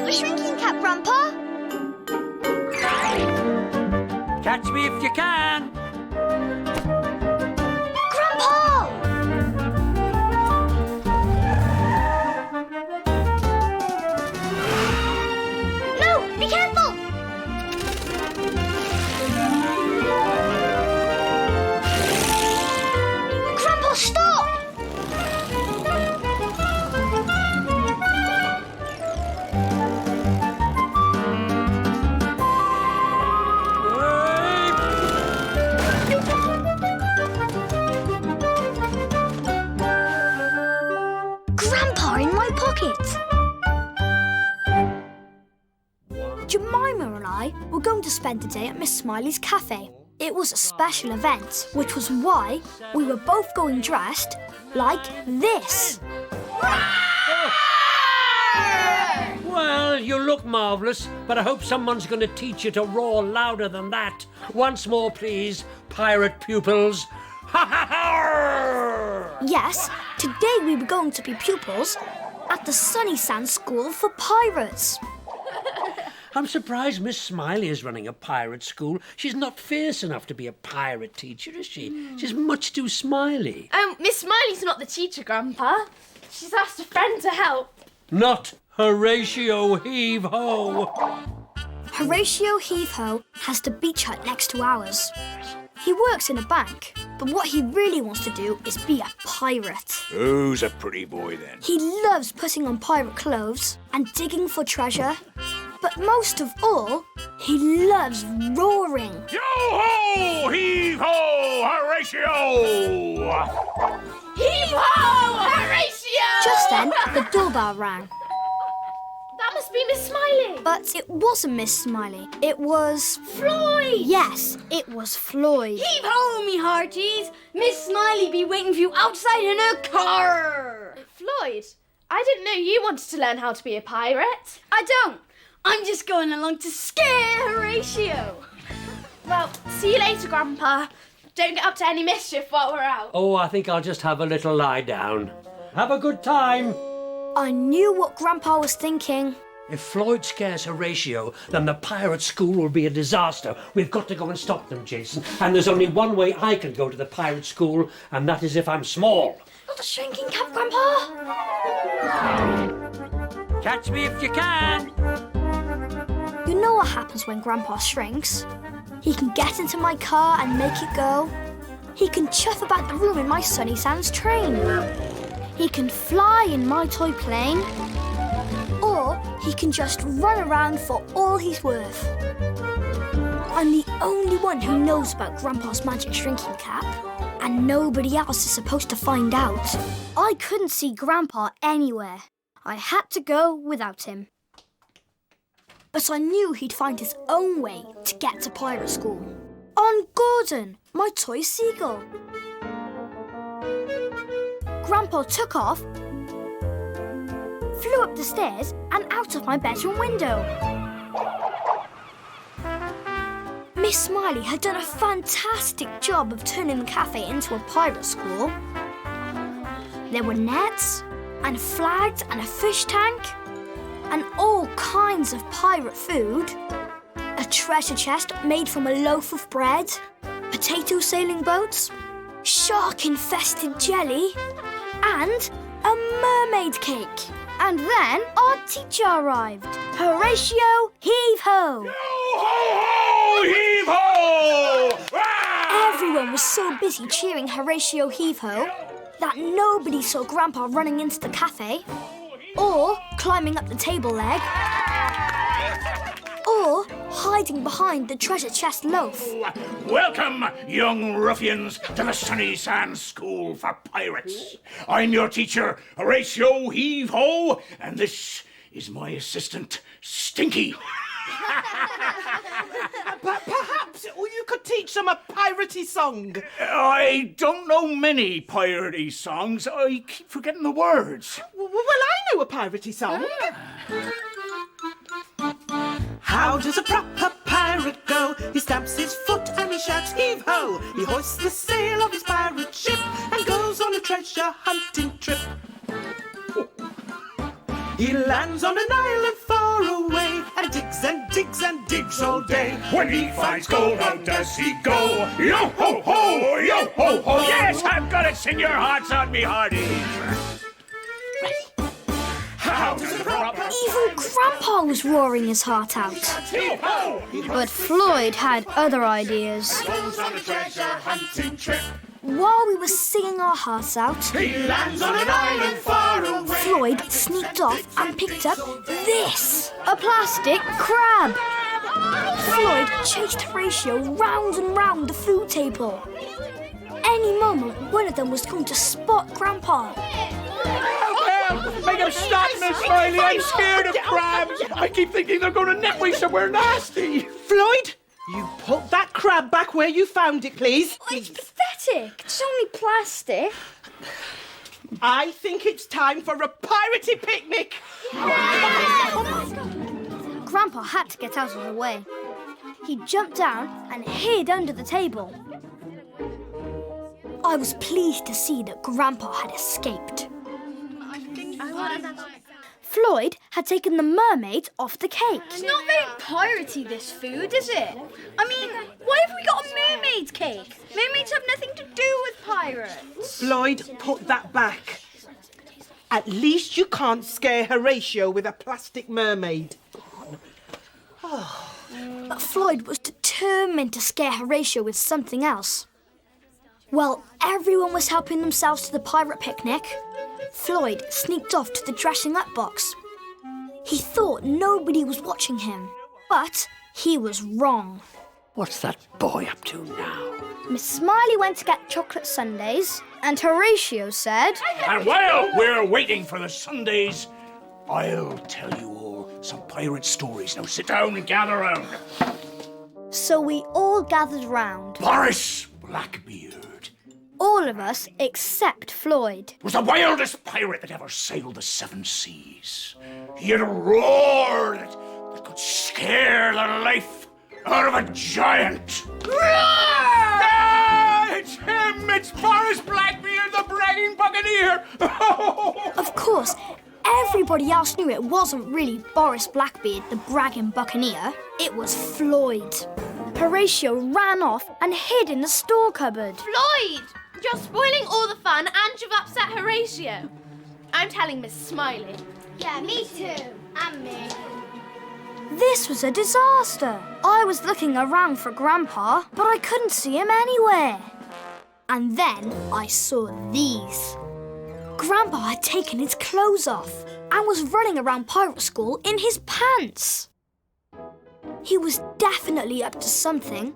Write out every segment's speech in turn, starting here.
got the shrinking cap, Grandpa. Catch me if you can. Grandpa! No, be careful! Grandpa, stop! Grandpa in my pocket! Jemima and I were going to spend the day at Miss Smiley's cafe. It was a special event, which was why we were both going dressed like this. Well, you look marvellous, but I hope someone's going to teach you to roar louder than that. Once more, please, pirate pupils. Ha ha ha! Yes, today we were going to be pupils at the sunnysands School for Pirates. I'm surprised Miss Smiley is running a pirate school. She's not fierce enough to be a pirate teacher, is she? She's much too smiley. Miss Smiley's not the teacher, Grandpa. She's asked a friend to help. Not Horatio Heave-Ho. Horatio Heave-Ho has the beach hut next to ours. He works in a bank, but what he really wants to do is be a pirate. Who's a pretty boy, then? He loves putting on pirate clothes and digging for treasure. But most of all, he loves roaring. Yo-ho! Heave-ho! Horatio! Heave-ho! Horatio! Just then, the doorbell rang. That must be Miss Smiley. But it wasn't Miss Smiley. It was... Floyd! Yes, it was Floyd. Heave-ho, me hearties! Miss Smiley be waiting for you outside in her car! Floyd, I didn't know you wanted to learn how to be a pirate. I don't. I'm just going along to scare Horatio. Well, see you later, Grandpa. Don't get up to any mischief while we're out. Oh, I think I'll just have a little lie down. Have a good time. I knew what Grandpa was thinking. If Floyd scares Horatio, then the pirate school will be a disaster. We've got to go and stop them, Jason. And there's only one way I can go to the pirate school, and that is if I'm small. Not a shrinking cap, Grandpa. Catch me if you can. You know what happens when Grandpa shrinks? He can get into my car and make it go. He can chuff about the room in my Sunny Sands train. He can fly in my toy plane. Or he can just run around for all he's worth. I'm the only one who knows about Grandpa's magic shrinking cap, and nobody else is supposed to find out. I couldn't see Grandpa anywhere. I had to go without him. But I knew he'd find his own way to get to pirate school. On Gordon, my toy seagull. Grandpa took off, flew up the stairs and out of my bedroom window. Miss Smiley had done a fantastic job of turning the cafe into a pirate school. There were nets and flags and a fish tank and all kinds of pirate food. A treasure chest made from a loaf of bread, potato sailing boats, shark-infested jelly, and a mermaid cake. And then our teacher arrived, Horatio Heave-Ho. Yo-ho-ho! Heave-ho! Everyone was so busy cheering Horatio Heave-Ho that nobody saw Grandpa running into the cafe, or climbing up the table leg, or hiding behind the treasure chest loaf. Welcome, young ruffians, to the Sunny Sands School for Pirates. I'm your teacher, Horatio Heave-Ho, and this is my assistant, Stinky. Perhaps you could teach them a piratey song. I don't know many piratey songs. I keep forgetting the words. Well, I know a piratey song. How does a proper pirate go? He stamps his foot and he shouts heave-ho. He hoists the sail of his pirate ship and goes on a treasure hunting trip. He lands on an island far far away, and digs and digs and digs all day. When he finds gold, how does he go? Yo ho ho, yo ho ho. Yes, I've got it, sing your hearts on me hearty. How does the proper Even Grandpa was roaring his heart out. ho But Floyd had other ideas. goes on a treasure hunting trip? While we were singing our hearts out, He lands on an island far away. Floyd sneaked off and picked up this. A plastic crab. Floyd chased Horatio round and round the food table. Any moment, one of them was going to spot Grandpa. Make him stop, Miss Smiley. I'm scared of crabs. I keep thinking they're going to net me somewhere nasty. Floyd, you put that crab back where you found it, please. It's pathetic. It's only plastic. I think it's time for a piratey picnic. Grandpa had to get out of the way. He jumped down and hid under the table. I was pleased to see that Grandpa had escaped. Floyd had taken the mermaid off the cake. It's not very piratey, this food, is it? I mean, why have we got a mermaid's cake? Mermaids have nothing to do with pirates. Floyd, put that back. At least you can't scare Horatio with a plastic mermaid. But Floyd was determined to scare Horatio with something else. While everyone was helping themselves to the pirate picnic, Floyd sneaked off to the dressing up box. He thought nobody was watching him, but he was wrong. What's that boy up to now? Miss Smiley went to get chocolate sundaes, and Horatio said, And while we're waiting for the Sundays, I'll tell you all some pirate stories. Now sit down and gather round. so we all gathered round. Boris Blackbeard All of us except Floyd. was the wildest pirate that ever sailed the seven seas. He had a roar that could scare the life out of a giant. Ah, it's him! It's Boris Blackbeard, the bragging buccaneer! Of course, everybody else knew it wasn't really Boris Blackbeard, the bragging buccaneer. It was Floyd. Horatio ran off and hid in the store cupboard. Floyd! You're spoiling all the fun and you've upset Horatio. I'm telling Miss Smiley. Yeah, me too. And me. This was a disaster. I was looking around for Grandpa, but I couldn't see him anywhere. And then I saw these. Grandpa had taken his clothes off and was running around pirate school in his pants. He was definitely up to something.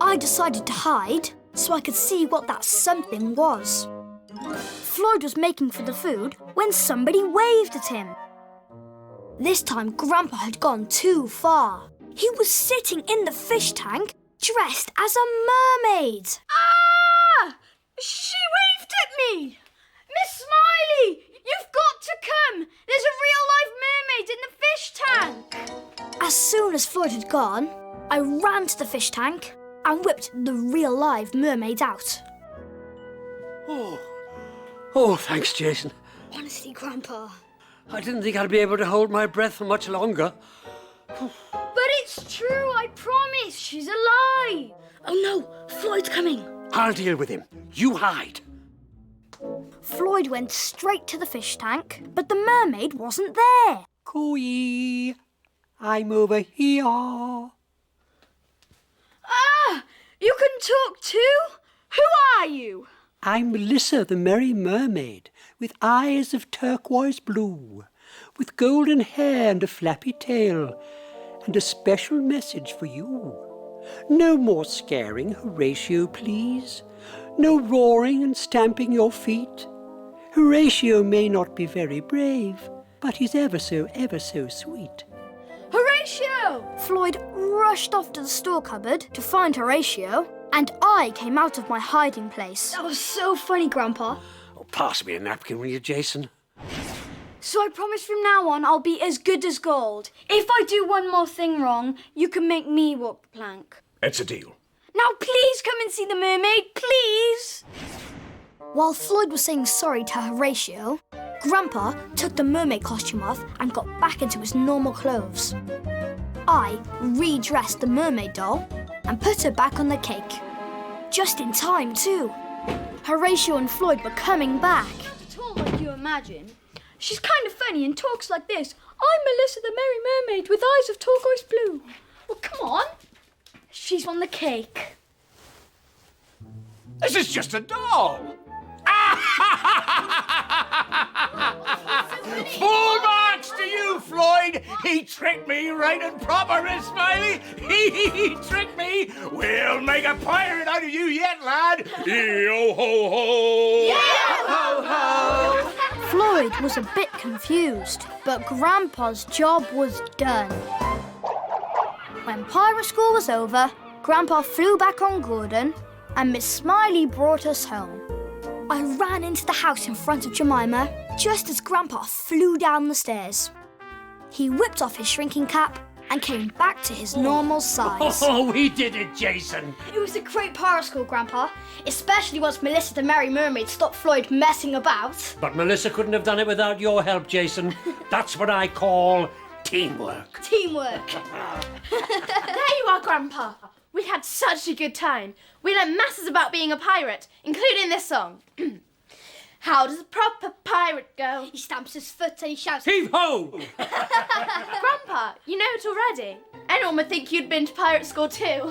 I decided to hide so I could see what that something was. Floyd was making for the food when somebody waved at him. This time, Grandpa had gone too far. He was sitting in the fish tank, dressed as a mermaid. Ah! She waved at me! Miss Smiley! You've got to come! There's a real live mermaid in the fish tank! As soon as Floyd had gone, I ran to the fish tank and whipped the real live mermaid out. Oh, thanks, Jason. Honestly, Grandpa. I didn't think I'd be able to hold my breath for much longer. But it's true, I promise. She's alive. Oh no, Floyd's coming. I'll deal with him. You hide. Floyd went straight to the fish tank, but the mermaid wasn't there. Cooey, I'm over here. Ah! You can talk too? Who are you? I'm Melissa, the Merry Mermaid, with eyes of turquoise blue, with golden hair and a flappy tail, and a special message for you. No more scaring, Horatio, please. No roaring and stamping your feet. Horatio may not be very brave, but he's ever so sweet. Horatio! Floyd rushed off to the store cupboard to find Horatio, and I came out of my hiding place. That was so funny, Grandpa. Oh, pass me a napkin, will you, Jason? So I promise from now on I'll be as good as gold. If I do one more thing wrong, you can make me walk the plank. It's a deal. Now please come and see the mermaid, please! While Floyd was saying sorry to Horatio, Grandpa took the mermaid costume off and got back into his normal clothes. I redressed the mermaid doll and put her back on the cake. Just in time, too. Horatio and Floyd were coming back. At all like you imagine. She's kind of funny and talks like this. I'm Melissa the Merry Mermaid with eyes of turquoise blue. Well, come on. She's on the cake. This is just a doll. Full marks to you, Floyd. He tricked me right and proper, Miss Smiley. He tricked me. We'll make a pirate out of you yet, lad. Yo-ho-ho. Ho-ho! Floyd was a bit confused, but Grandpa's job was done. When pirate school was over, Grandpa flew back on Gordon and Miss Smiley brought us home. I ran into the house in front of Jemima just as Grandpa flew down the stairs. He whipped off his shrinking cap and came back to his normal size. Oh, we did it, Jason. It was a great pirate school, Grandpa, especially once Melissa the Merry Mermaid stopped Floyd messing about. But Melissa couldn't have done it without your help, Jason. That's what I call teamwork. Teamwork. There you are, Grandpa. We had such a good time. We learned masses about being a pirate, including this song. How does a proper pirate go? He stamps his foot and he shouts, Heave-ho! Grandpa, you know it already. Anyone would think you'd been to pirate school too.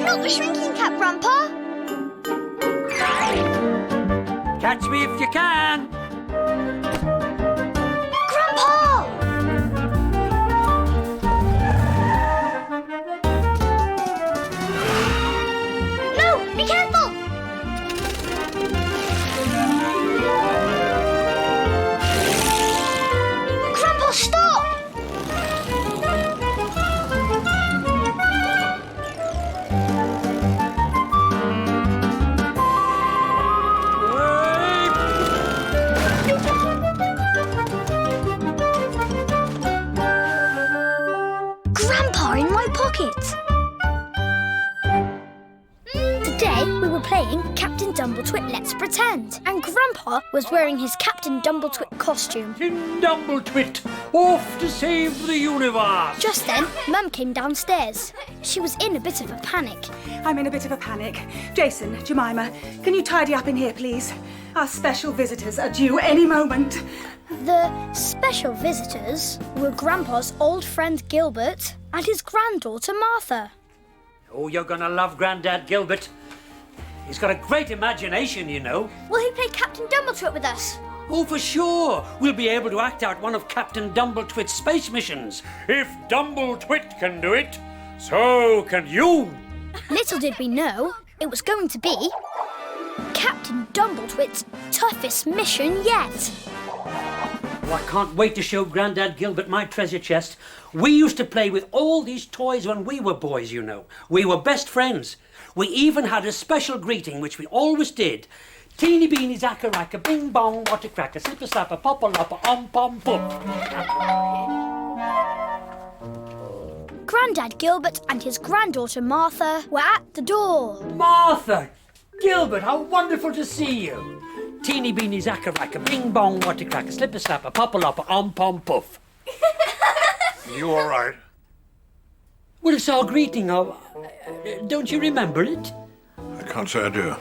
Not the shrinking cap, Grandpa! Catch me if you can. Grandpa! No, be careful! Grandpa, stop! Grandpa in my pocket! Today we were playing Captain Dumbletwit Let's Pretend, and Grandpa was wearing his Captain Dumbletwit costume. Captain Dumbletwit, off to save the universe. Just then, Mum came downstairs. She was in a bit of a panic. I'm in a bit of a panic. Jason, Jemima, can you tidy up in here, please? Our special visitors are due any moment. The special visitors were Grandpa's old friend Gilbert and his granddaughter Martha. Oh, you're gonna love Grandad Gilbert. He's got a great imagination, you know. Will he play Captain Dumbletwit with us? Oh, for sure. We'll be able to act out one of Captain Dumbletwit's space missions. If Dumbletwit can do it, so can you. Little did we know it was going to be Captain Dumbletwit's toughest mission yet. Oh, I can't wait to show Grandad Gilbert my treasure chest. We used to play with all these toys when we were boys, you know. We were best friends. We even had a special greeting, which we always did. Teeny beeny zacka racka, bing bong, water cracker, slipper slapper, popper lopper, pom poof. Grandad Gilbert and his granddaughter Martha were at the door. Martha! Gilbert, how wonderful to see you. Teeny beeny zacka racka, bing bong, water cracker, slipper slapper, popper lopper, pom poof. You all right? Well, it's our greeting. Don't you remember it? I can't say I do.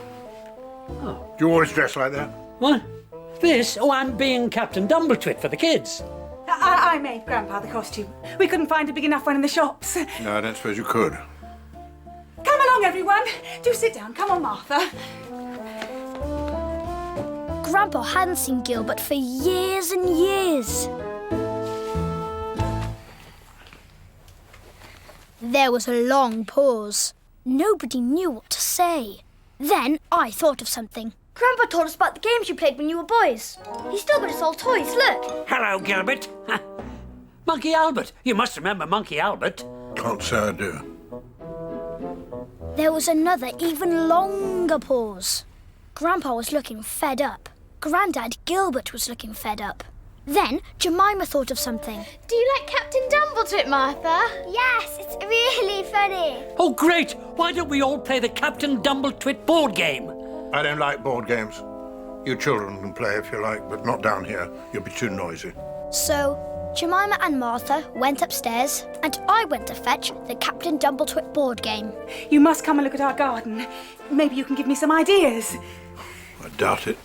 Do you always dress like that? What? This? Oh, I'm being Captain Dumbletwit for the kids. I made Grandpa the costume. We couldn't find a big enough one in the shops. No, I don't suppose you could. Come along, everyone. Do sit down. Come on, Martha. Grandpa hadn't seen Gilbert for years and years. There was a long pause. Nobody knew what to say. Then I thought of something. Grandpa told us about the games you played when you were boys. He's still got his old toys, look. Hello, Gilbert. Monkey Albert. You must remember Monkey Albert. Can't say I do. There was another, even longer pause. Grandpa was looking fed up. Grandad Gilbert was looking fed up. Then Jemima thought of something. Do you like Captain Dumbletwit, Martha? Yes, it's really funny. Oh, great! Why don't we all play the Captain Dumbletwit board game? I don't like board games. You children can play if you like, but not down here. You'll be too noisy. So Jemima and Martha went upstairs and I went to fetch the Captain Dumbletwit board game. You must come and look at our garden. Maybe you can give me some ideas. I doubt it.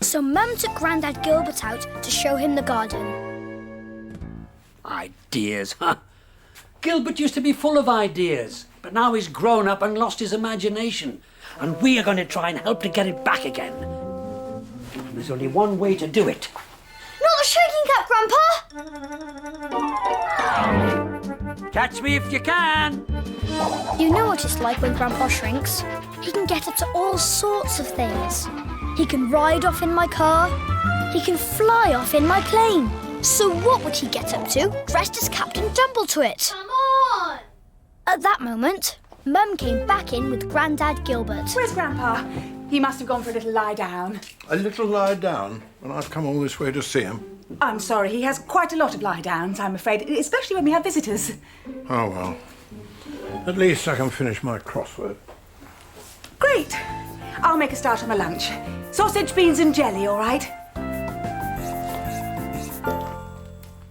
So Mum took Grandad Gilbert out to show him the garden. Ideas, huh? Gilbert used to be full of ideas, but now he's grown up and lost his imagination. And we are going to try and help to get it back again. There's only one way to do it. Not the shaking cap, Grandpa! Catch me if you can. You know what it's like when Grandpa shrinks. He can get up to all sorts of things. He can ride off in my car. He can fly off in my plane. So what would he get up to, dressed as Captain Dumbletwit? Come on! At that moment, Mum came back in with Grandad Gilbert. Where's Grandpa? He must have gone for a little lie down. A little lie down, and I've come all this way to see him. I'm sorry, he has quite a lot of lie downs, I'm afraid, especially when we have visitors. Oh, well. At least I can finish my crossword. Great. I'll make a start on my lunch. Sausage, beans and jelly, all right?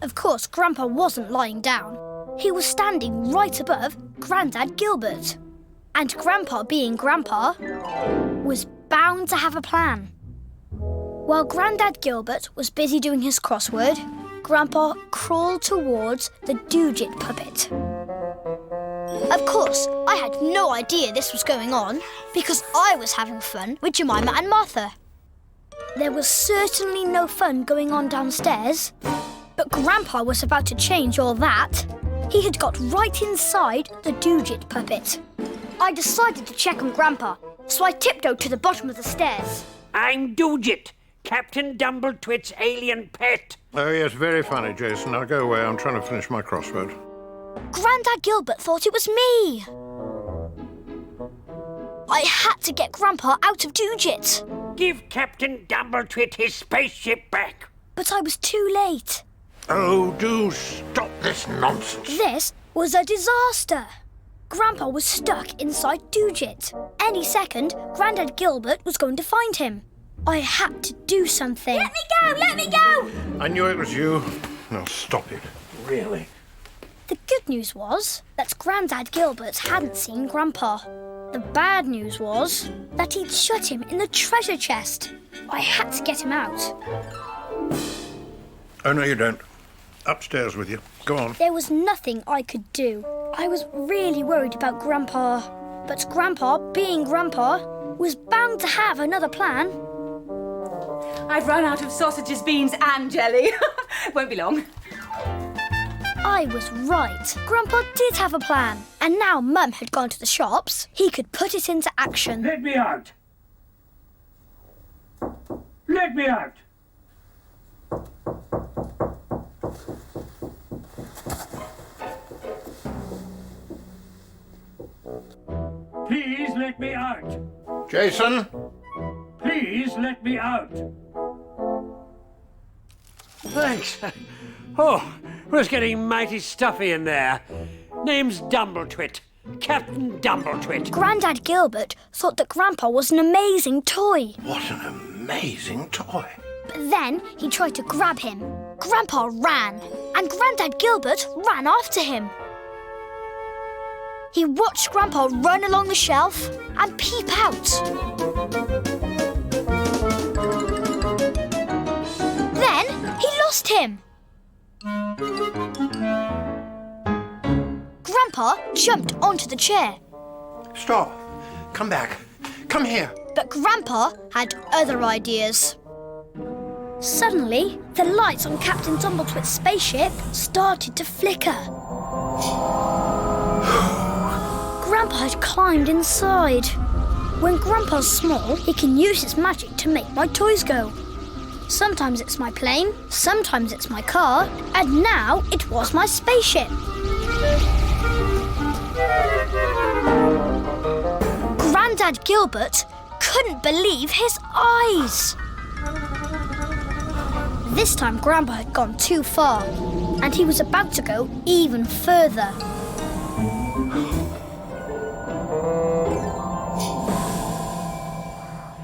Of course, Grandpa wasn't lying down. He was standing right above Grandad Gilbert. And Grandpa, being Grandpa, was bound to have a plan. While Grandad Gilbert was busy doing his crossword, Grandpa crawled towards the Doojit puppet. Of course, I had no idea this was going on because I was having fun with Jemima and Martha. There was certainly no fun going on downstairs, but Grandpa was about to change all that. He had got right inside the Doojit puppet. I decided to check on Grandpa, so I tiptoed to the bottom of the stairs. I'm Doojit, Captain Dumbletwit's alien pet. Oh, yes, very funny, Jason. Now go away. I'm trying to finish my crossword. Grandad Gilbert thought it was me. I had to get Grandpa out of Doojit. Give Captain Dumbletwit his spaceship back. But I was too late. Oh, do stop this nonsense. This was a disaster. Grandpa was stuck inside Doojit. Any second, Grandad Gilbert was going to find him. I had to do something. Let me go! Let me go! I knew it was you. Now stop it. Really? The good news was that Grandad Gilbert hadn't seen Grandpa. The bad news was that he'd shut him in the treasure chest. I had to get him out. Oh, no, you don't. Upstairs with you. Go on. There was nothing I could do. I was really worried about Grandpa. But Grandpa, being Grandpa, was bound to have another plan. I've run out of sausages, beans and jelly. Won't be long. I was right. Grandpa did have a plan. And now Mum had gone to the shops, he could put it into action. Let me out. Let me out. Please let me out. Jason? Please let me out. Thanks. Oh, it was getting mighty stuffy in there. Name's Dumbletwit. Captain Dumbletwit. Grandad Gilbert thought that Grandpa was an amazing toy. What an amazing toy. But then he tried to grab him. Grandpa ran, and Grandad Gilbert ran after him. He watched Grandpa run along the shelf and peep out. Then he lost him. Grandpa jumped onto the chair. Stop. Come back. Come here. But Grandpa had other ideas. Suddenly, the lights on Captain Dumbletwit's spaceship started to flicker. Grandpa had climbed inside. When Grandpa's small, he can use his magic to make my toys go. Sometimes it's my plane, sometimes it's my car, and now it was my spaceship. Grandad Gilbert couldn't believe his eyes. This time Grandpa had gone too far, and he was about to go even further.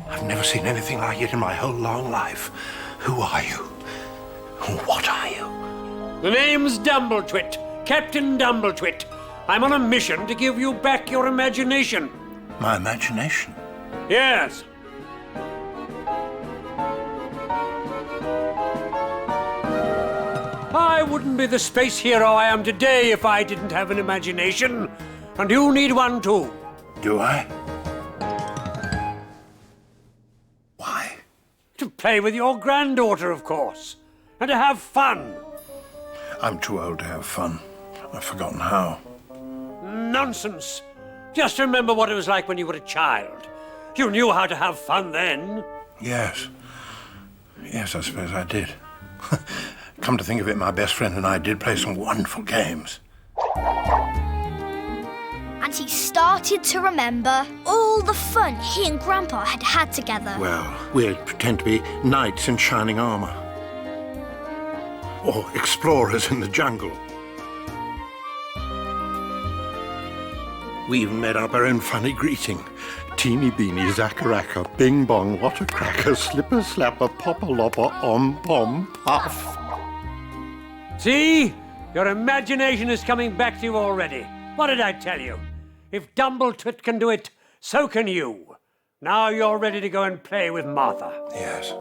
I've never seen anything like it in my whole long life. Who are you? What are you? The name's Dumbletwit, Captain Dumbletwit. I'm on a mission to give you back your imagination. My imagination? Yes. I wouldn't be the space hero I am today if I didn't have an imagination. And you need one too. Do I? Why? To play with your granddaughter, of course. And to have fun. I'm too old to have fun. I've forgotten how. Nonsense. Just remember what it was like when you were a child. You knew how to have fun then. Yes. Yes, I suppose I did. Come to think of it, my best friend and I did play some wonderful games. And he started to remember all the fun he and Grandpa had had together. Well, we'd pretend to be knights in shining armor. Or explorers in the jungle. We even made up our own funny greeting. Teeny beeny, zackaracka, bing bong, what a cracker, slipper slapper, popper lopper, om pom puff. See? Your imagination is coming back to you already. What did I tell you? If Dumbletwit can do it, so can you. Now you're ready to go and play with Martha. Yes.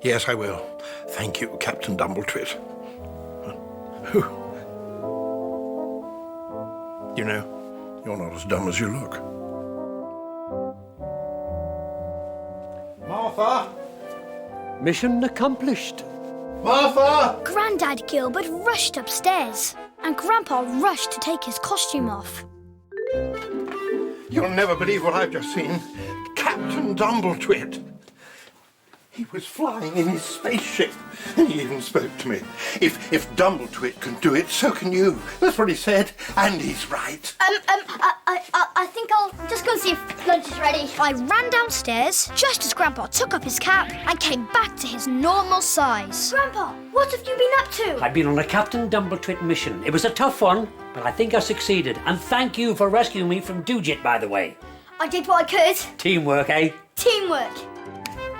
Yes, I will. Thank you, Captain Dumbletwit. You know, you're not as dumb as you look. Martha! Mission accomplished. Martha! Grandad Gilbert rushed upstairs, and Grandpa rushed to take his costume off. You'll never believe what I've just seen. Captain Dumbletwit. He was flying in his spaceship, and he even spoke to me. If Dumbletwit can do it, so can you. That's what he said, and he's right. I think I'll just go and see if lunch is ready. I ran downstairs just as Grandpa took off his cap and came back to his normal size. Grandpa, what have you been up to? I've been on a Captain Dumbletwit mission. It was a tough one, but I think I succeeded. And thank you for rescuing me from Doojit, by the way. I did what I could. Teamwork, eh? Teamwork.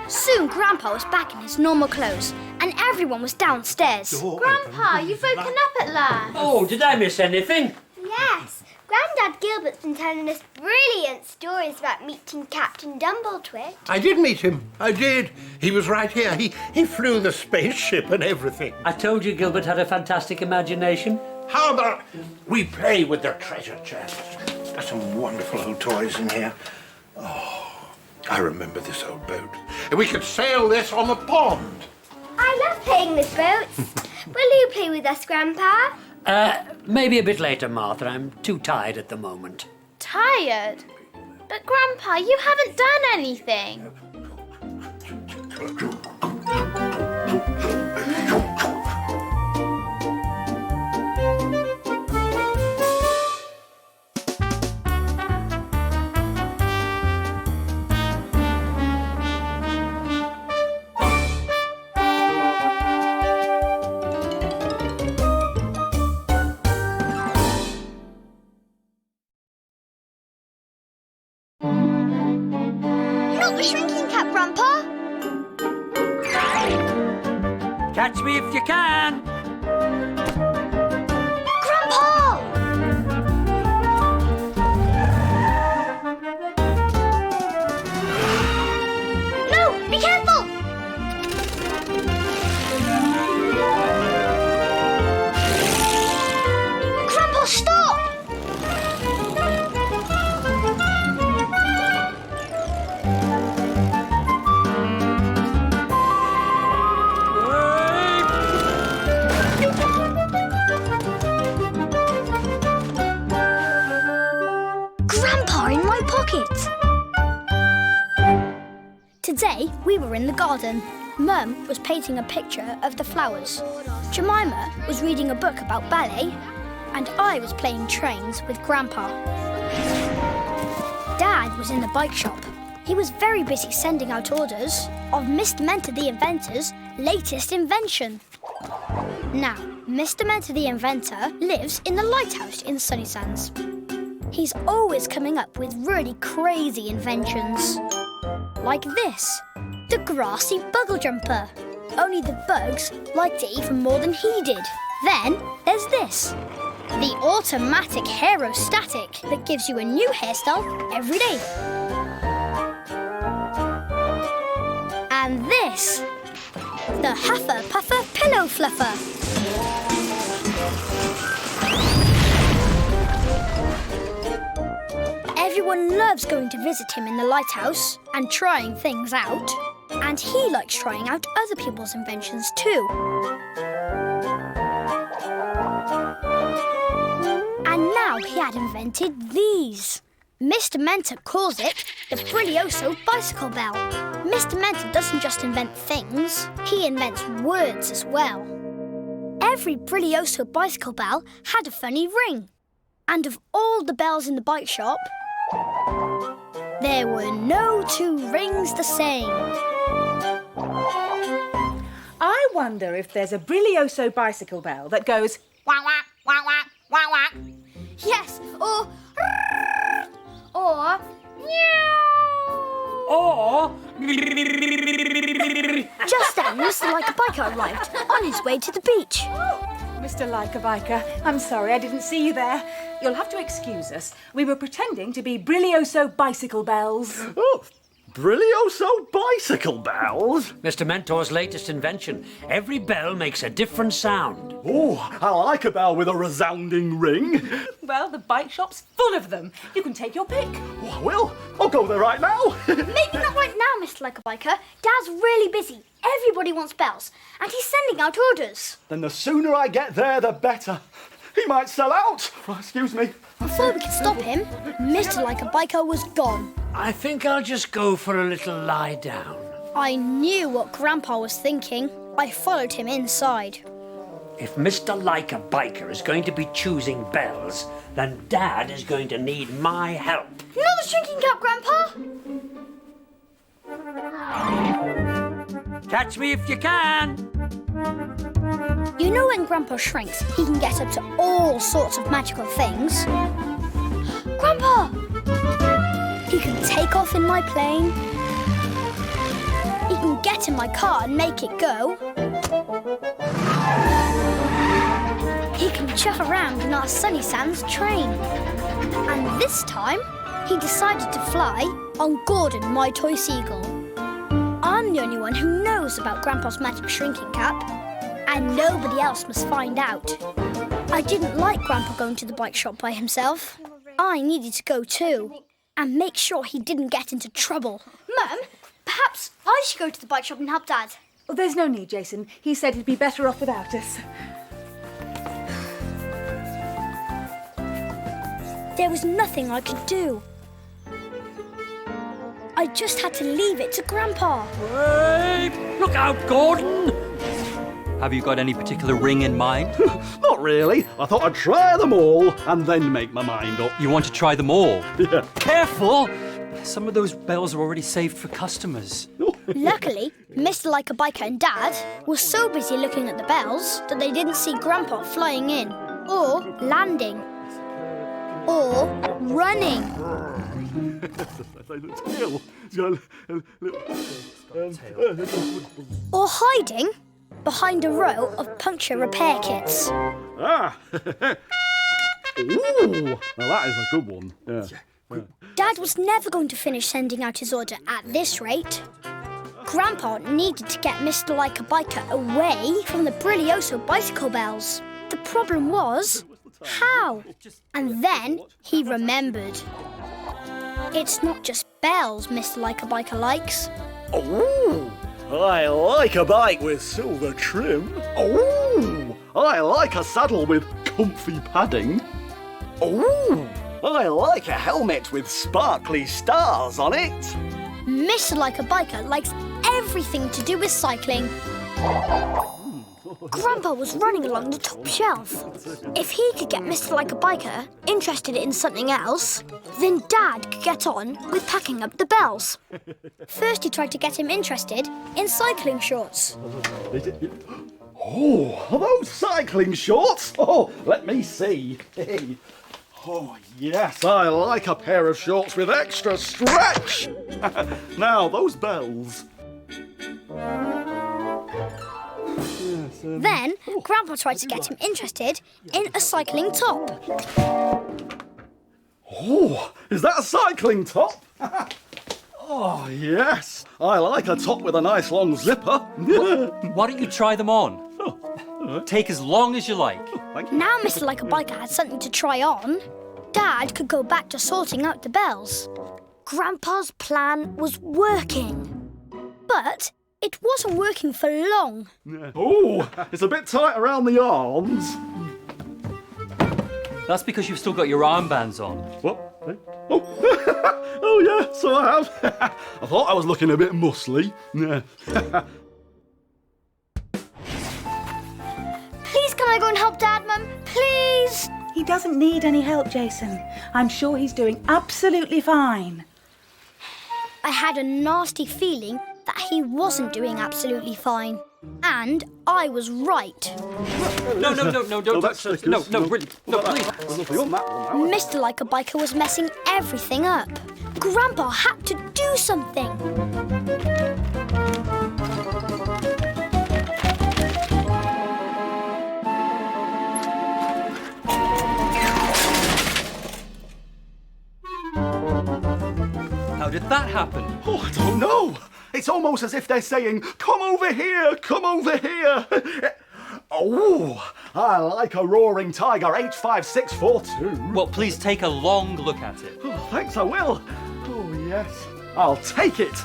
Soon Grandpa was back in his normal clothes, and everyone was downstairs. Grandpa, you've woken up at last. Oh, did I miss anything? Yes, Grandad Gilbert's been telling us brilliant stories about meeting Captain Dumbletwit. I did meet him. I did. He was right here. He flew the spaceship and everything. I told you Gilbert had a fantastic imagination. How about we play with the treasure chest? There's some wonderful old toys in here. Oh, I remember this old boat. And we could sail this on the pond. I love playing with boats. Will you play with us, Grandpa? Maybe a bit later, Martha. I'm too tired at the moment. Tired? But Grandpa, you haven't done anything. Not the shrinking cap, Grandpa! Catch me if you can. Grandpa! No, be careful! Grandpa, stop! were in the garden. Mum was painting a picture of the flowers. Jemima was reading a book about ballet. And I was playing trains with Grandpa. Dad was in the bike shop. He was very busy sending out orders of Mr. Mentor the inventor's latest invention. Now, Mr. Mentor the inventor lives in the lighthouse in sunnysands. He's always coming up with really crazy inventions. Like this, the grassy buggle jumper. Only the bugs liked it even more than he did. Then there's this, the automatic aerostatic that gives you a new hairstyle every day. And this, the Huffer Puffer Pillow Fluffer. Everyone loves going to visit him in the lighthouse and trying things out. And he likes trying out other people's inventions too. And now he had invented these. Mr. Mentor calls it the Brilioso Bicycle Bell. Mr. Mentor doesn't just invent things, he invents words as well. Every Brilioso bicycle bell had a funny ring. And of all the bells in the bike shop, there were no two rings the same. I wonder if there's a Brilioso bicycle bell that goes wah wah wah wah wah wah. Yes, or Or... just then Mr. Like a Biker arrived on his way to the beach. Mr. Like a Biker, I'm sorry I didn't see you there. You'll have to excuse us. We were pretending to be Brilioso bicycle bells. Oh, Brilioso bicycle bells? Mr. Mentor's latest invention. Every bell makes a different sound. Oh, I like a bell with a resounding ring. Well, the bike shop's full of them. You can take your pick. Oh, I will. I'll go there right now. Maybe not right now, Mr. Like a Biker. Dad's really busy. Everybody wants bells, and he's sending out orders. Then the sooner I get there, the better. He might sell out. Oh, excuse me. Before we could stop him, Mr. Like a Biker was gone. I think I'll just go for a little lie down. I knew what Grandpa was thinking. I followed him inside. If Mr. Like a Biker is going to be choosing bells, then Dad is going to need my help. Not the shrinking cap, Grandpa! Catch me if you can. You know when Grandpa shrinks, he can get up to all sorts of magical things. Grandpa! He can take off in my plane. He can get in my car and make it go. He can chuff around in our Sunny Sands train. And this time, he decided to fly on Gordon, my toy seagull. I'm the only one who knows about Grandpa's magic shrinking cap, and nobody else must find out. I didn't like Grandpa going to the bike shop by himself. I needed to go too, and make sure he didn't get into trouble. Mum, perhaps I should go to the bike shop and help Dad. Oh, there's no need, Jason. He said he'd be better off without us. There was nothing I could do. I just had to leave it to Grandpa. Wait! Look out, Gordon! Have you got any particular ring in mind? Not really. I thought I'd try them all and then make my mind up. You want to try them all? Yeah. Careful! Some of those bells are already saved for customers. Luckily, Mr. Like a Biker and Dad were so busy looking at the bells that they didn't see Grandpa flying in, or landing, or running. Or hiding behind a row of puncture repair kits. Ah! Ooh! Now that is a good one. Yeah. Dad was never going to finish sending out his order at this rate. Grandpa needed to get Mr. Like a Biker away from the Brilioso bicycle bells. The problem was, how? And then he remembered. It's not just bells Mr. Like a Biker likes. Oh! I like a bike with silver trim. Oh! I like a saddle with comfy padding. Oh! I like a helmet with sparkly stars on it. Mr. Like a Biker likes everything to do with cycling. Grandpa was running along the top shelf. If he could get Mr. Like a Biker interested in something else, then Dad could get on with packing up the bells. First, he tried to get him interested in cycling shorts. Oh, are those cycling shorts? Oh, let me see. Hey. Oh, yes, I like a pair of shorts with extra stretch. Now, those bells. Then, Grandpa tried to get him interested in a cycling top. Oh, is that a cycling top? Oh, yes. I like a top with a nice long zipper. Why don't you try them on? Take as long as you like. Now Mr. Like a Biker had something to try on, Dad could go back to sorting out the bells. Grandpa's plan was working. But it wasn't working for long. Oh, it's a bit tight around the arms. That's because you've still got your armbands on. What? Oh, oh yeah, so I have. I thought I was looking a bit muscly. Yeah. Please, can I go and help Dad, Mum? Please? He doesn't need any help, Jason. I'm sure he's doing absolutely fine. I had a nasty feeling that he wasn't doing absolutely fine. And I was right. No, don't touch those. No, really. No, please. Mr. Like a Biker was messing everything up. Grandpa had to do something. How did that happen? Oh, I don't know. It's almost as if they're saying, come over here, come over here. Oh, I like a roaring tiger 85642. Well, please take a long look at it. Oh, thanks, I will. Oh, yes. I'll take it.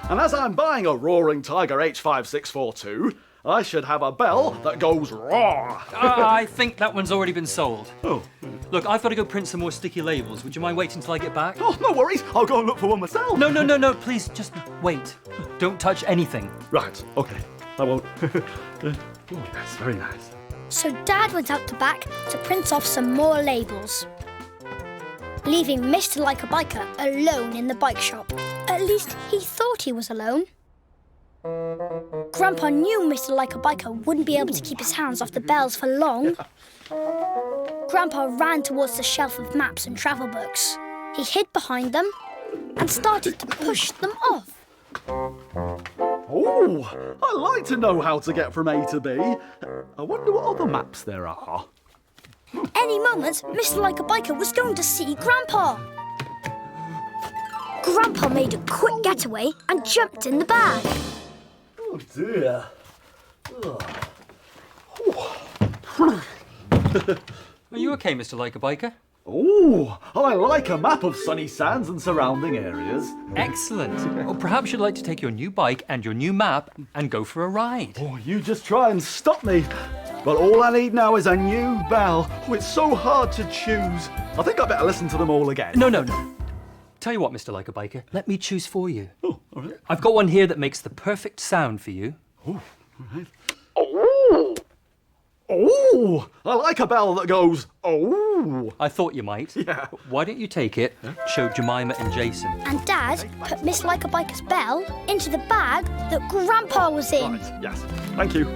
And as I'm buying a roaring tiger H5642, I should have a bell that goes roar. I think that one's already been sold. Oh. Look, I've got to go print some more sticky labels. Would you mind waiting until I get back? Oh, no worries. I'll go and look for one myself. No, please, just wait. Don't touch anything. Right, okay. I won't. Oh, yes, very nice. So Dad went out the back to print off some more labels, leaving Mr. Like a Biker alone in the bike shop. At least he thought he was alone. Grandpa knew Mr. Like a Biker wouldn't be able to keep his hands off the bells for long. Grandpa ran towards the shelf of maps and travel books. He hid behind them and started to push them off. Oh, I like to know how to get from A to B. I wonder what other maps there are. Any moment, Mr. Like a Biker was going to see Grandpa. Grandpa made a quick getaway and jumped in the bag. Oh dear. Are you okay, Mr. Like a Biker? Oh, I like a map of sunny sands and surrounding areas. Excellent. Well, perhaps you'd like to take your new bike and your new map and go for a ride. Oh, you just try and stop me. But all I need now is a new bell. Oh, it's so hard to choose. I think I better listen to them all again. No. Tell you what, Mr. Like a Biker, let me choose for you. Oh, all right. I've got one here that makes the perfect sound for you. Oh, all right. Oh! Oh! I like a bell that goes, oh! I thought you might. Yeah. Why don't you take it, show Jemima and Jason. And Dad put Miss Like a Biker's bell into the bag that Grandpa was in. Right, yes. Thank you.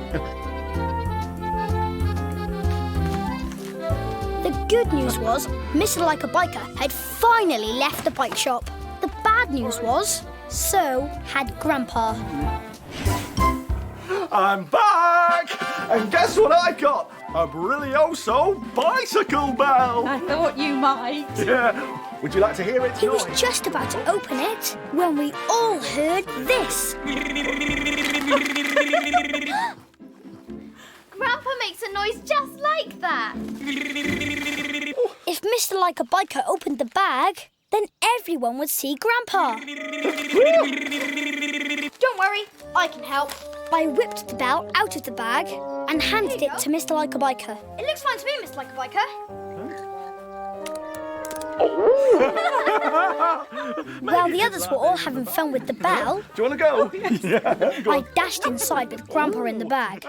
The good news was Mr. Like a Biker had finally left the bike shop. The bad news was, so had Grandpa. I'm back! And guess what I got? A Brilioso bicycle bell! I thought you might. Yeah. Would you like to hear its He noise? was just about to open it when we all heard this. Grandpa makes a noise just like that. If Mr. Like a Biker opened the bag, then everyone would see Grandpa. Don't worry, I can help. I whipped the bell out of the bag and handed it to Mr. Like a Biker. It looks fine to me, Mr. Like a Biker. While the others were all having fun with the bell, Do you want to go? I dashed inside with Grandpa in the bag.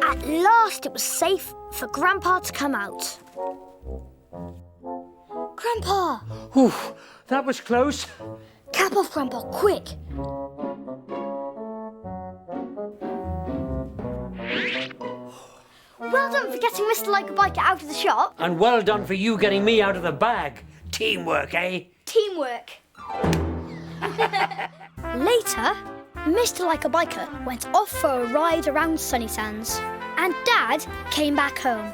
At last it was safe for Grandpa to come out. Grandpa! Whew, that was close. Cap off, Grandpa, quick! Well done for getting Mr. Like-a-Biker out of the shop. And well done for you getting me out of the bag. Teamwork, eh? Teamwork. Later, Mr. Like-a-Biker went off for a ride around Sunnysands, and Dad came back home.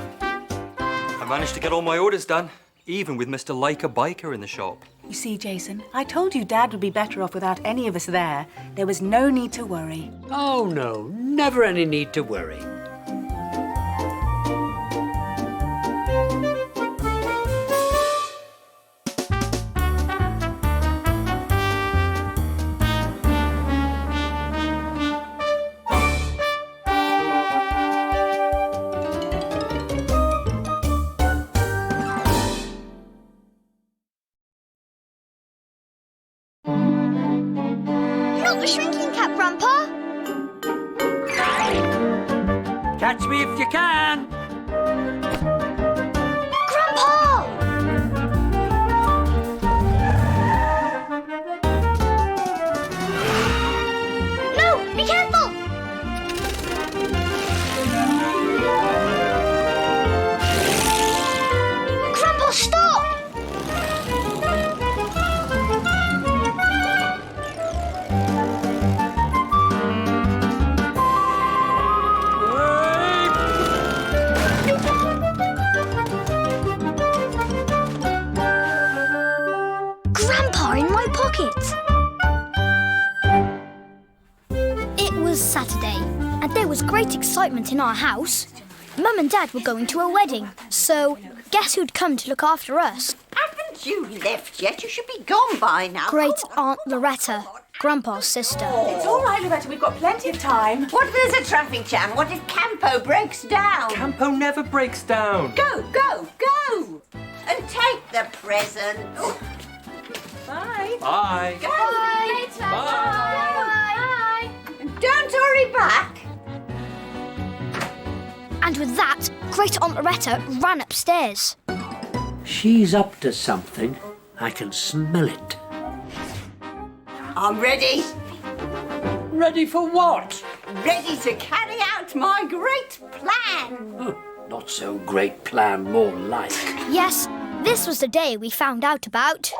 I managed to get all my orders done, even with Mr. Like-a-Biker in the shop. You see, Jason, I told you Dad would be better off without any of us there. There was no need to worry. Oh, no, never any need to worry. Not the shrinking cap, Grandpa! Catch me if you can. Grandpa! No, be careful! Grandpa, stop! Grandpa in my pocket! It was Saturday, and there was great excitement in our house. Mum and Dad were going to a wedding, so guess who'd come to look after us? Haven't you left yet? You should be gone by now. Great Aunt Loretta, Grandpa's sister. It's all right, Loretta, we've got plenty of time. What if there's a traffic jam? What if Campo breaks down? Campo never breaks down. Go, go, go! And take the present. Bye. Bye. Go. Later. Bye. And don't hurry back. And with that, Great Aunt Loretta ran upstairs. She's up to something. I can smell it. I'm ready. Ready for what? Ready to carry out my great plan. Oh, not so great plan, more like. Yes, this was the day we found out about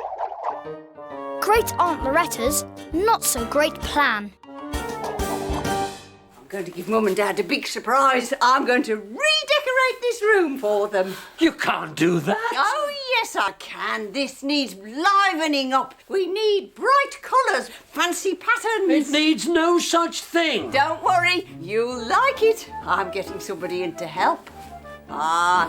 Great Aunt Loretta's not-so-great plan. I'm going to give Mum and Dad a big surprise. I'm going to redecorate this room for them. You can't do that. Oh, yes, I can. This needs livening up. We need bright colours, fancy patterns. It needs no such thing. Don't worry, you'll like it. I'm getting somebody in to help.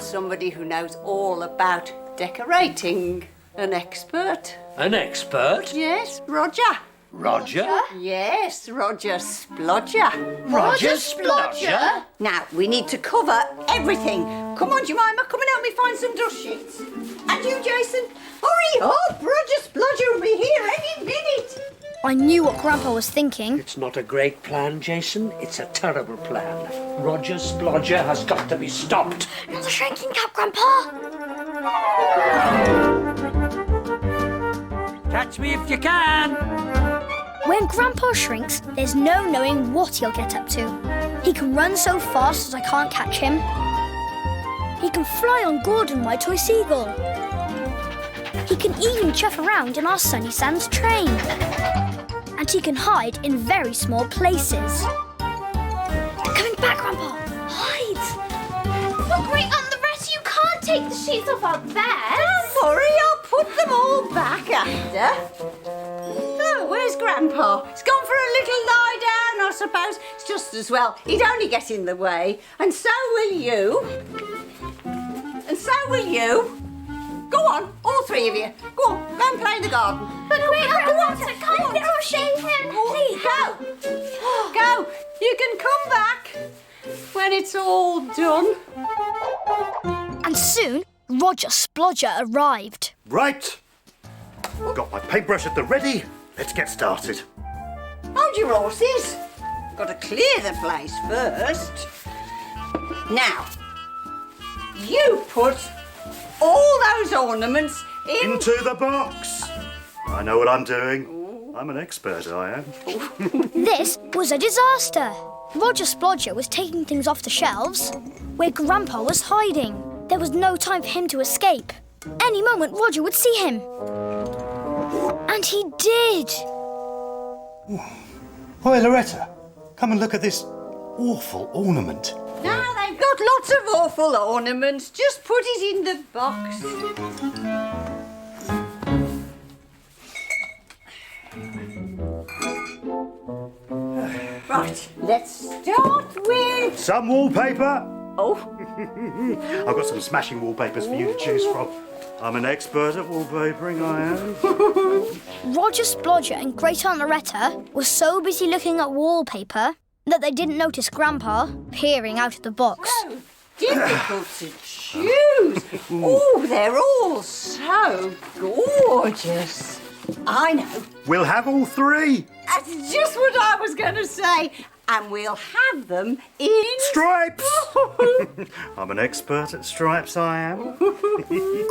Somebody who knows all about decorating. An expert. An expert? Yes, Roger. Roger? Yes, Roger Splodger. Roger Splodger? Now, we need to cover everything. Come on, Jemima, come and help me find some dust sheets. And you, Jason, hurry up. Roger Splodger will be here any minute. I knew what Grandpa was thinking. It's not a great plan, Jason. It's a terrible plan. Roger Splodger has got to be stopped. Not the shrinking cap, Grandpa! Catch me if you can. When Grandpa shrinks, there's no knowing what he'll get up to. He can run so fast that I can't catch him. He can fly on Gordon, my toy seagull. He can even chuff around in our Sunny Sands train. And he can hide in very small places. They're coming back, Grandpa. Hide! Well, Great Aunt Loretta, you can't take the sheets off our beds. Don't worry, I'll put them all back after. Oh, where's Grandpa? He's gone for a little lie down, I suppose. It's just as well. He'd only get in the way. And so will you. And so will you. Go on, all three of you. Go on, go and play in the garden. But Great Aunt Loretta, can't you shake him? Please. Go. Go. You can come back when it's all done. And soon, Roger Splodger arrived. Right. Got my paintbrush at the ready. Let's get started. Hold your horses. Got to clear the place first. Now, you put all those ornaments Into the box. I know what I'm doing. I'm an expert, I am. This was a disaster. Roger Splodger was taking things off the shelves where Grandpa was hiding. There was no time for him to escape. Any moment Roger would see him. And he did. Hi, Loretta. Come and look at this awful ornament. Now they've got lots of awful ornaments. Just put it in the box. Right, let's start with... Some wallpaper. Oh. I've got some smashing wallpapers for you to choose from. I'm an expert at wallpapering, I am. Roger Splodger and Great Aunt Loretta were so busy looking at wallpaper that they didn't notice Grandpa peering out of the box. So difficult to choose. Oh, they're all so gorgeous. I know. We'll have all three. That's just what I was going to say. And we'll have them in... Stripes! I'm an expert at stripes, I am.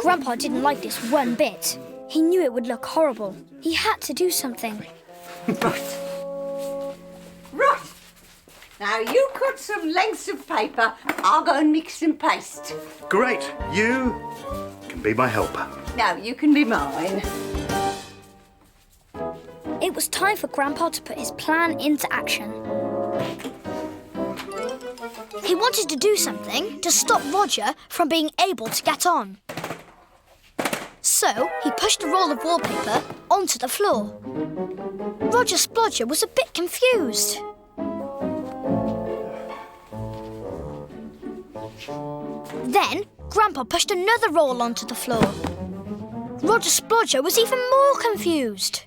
Grandpa didn't like this one bit. He knew it would look horrible. He had to do something. Right. Now you cut some lengths of paper. I'll go and mix and paste. Great. You can be my helper. No, you can be mine. It was time for Grandpa to put his plan into action. He wanted to do something to stop Roger from being able to get on. So he pushed a roll of wallpaper onto the floor. Roger Splodger was a bit confused. Then Grandpa pushed another roll onto the floor. Roger Splodger was even more confused.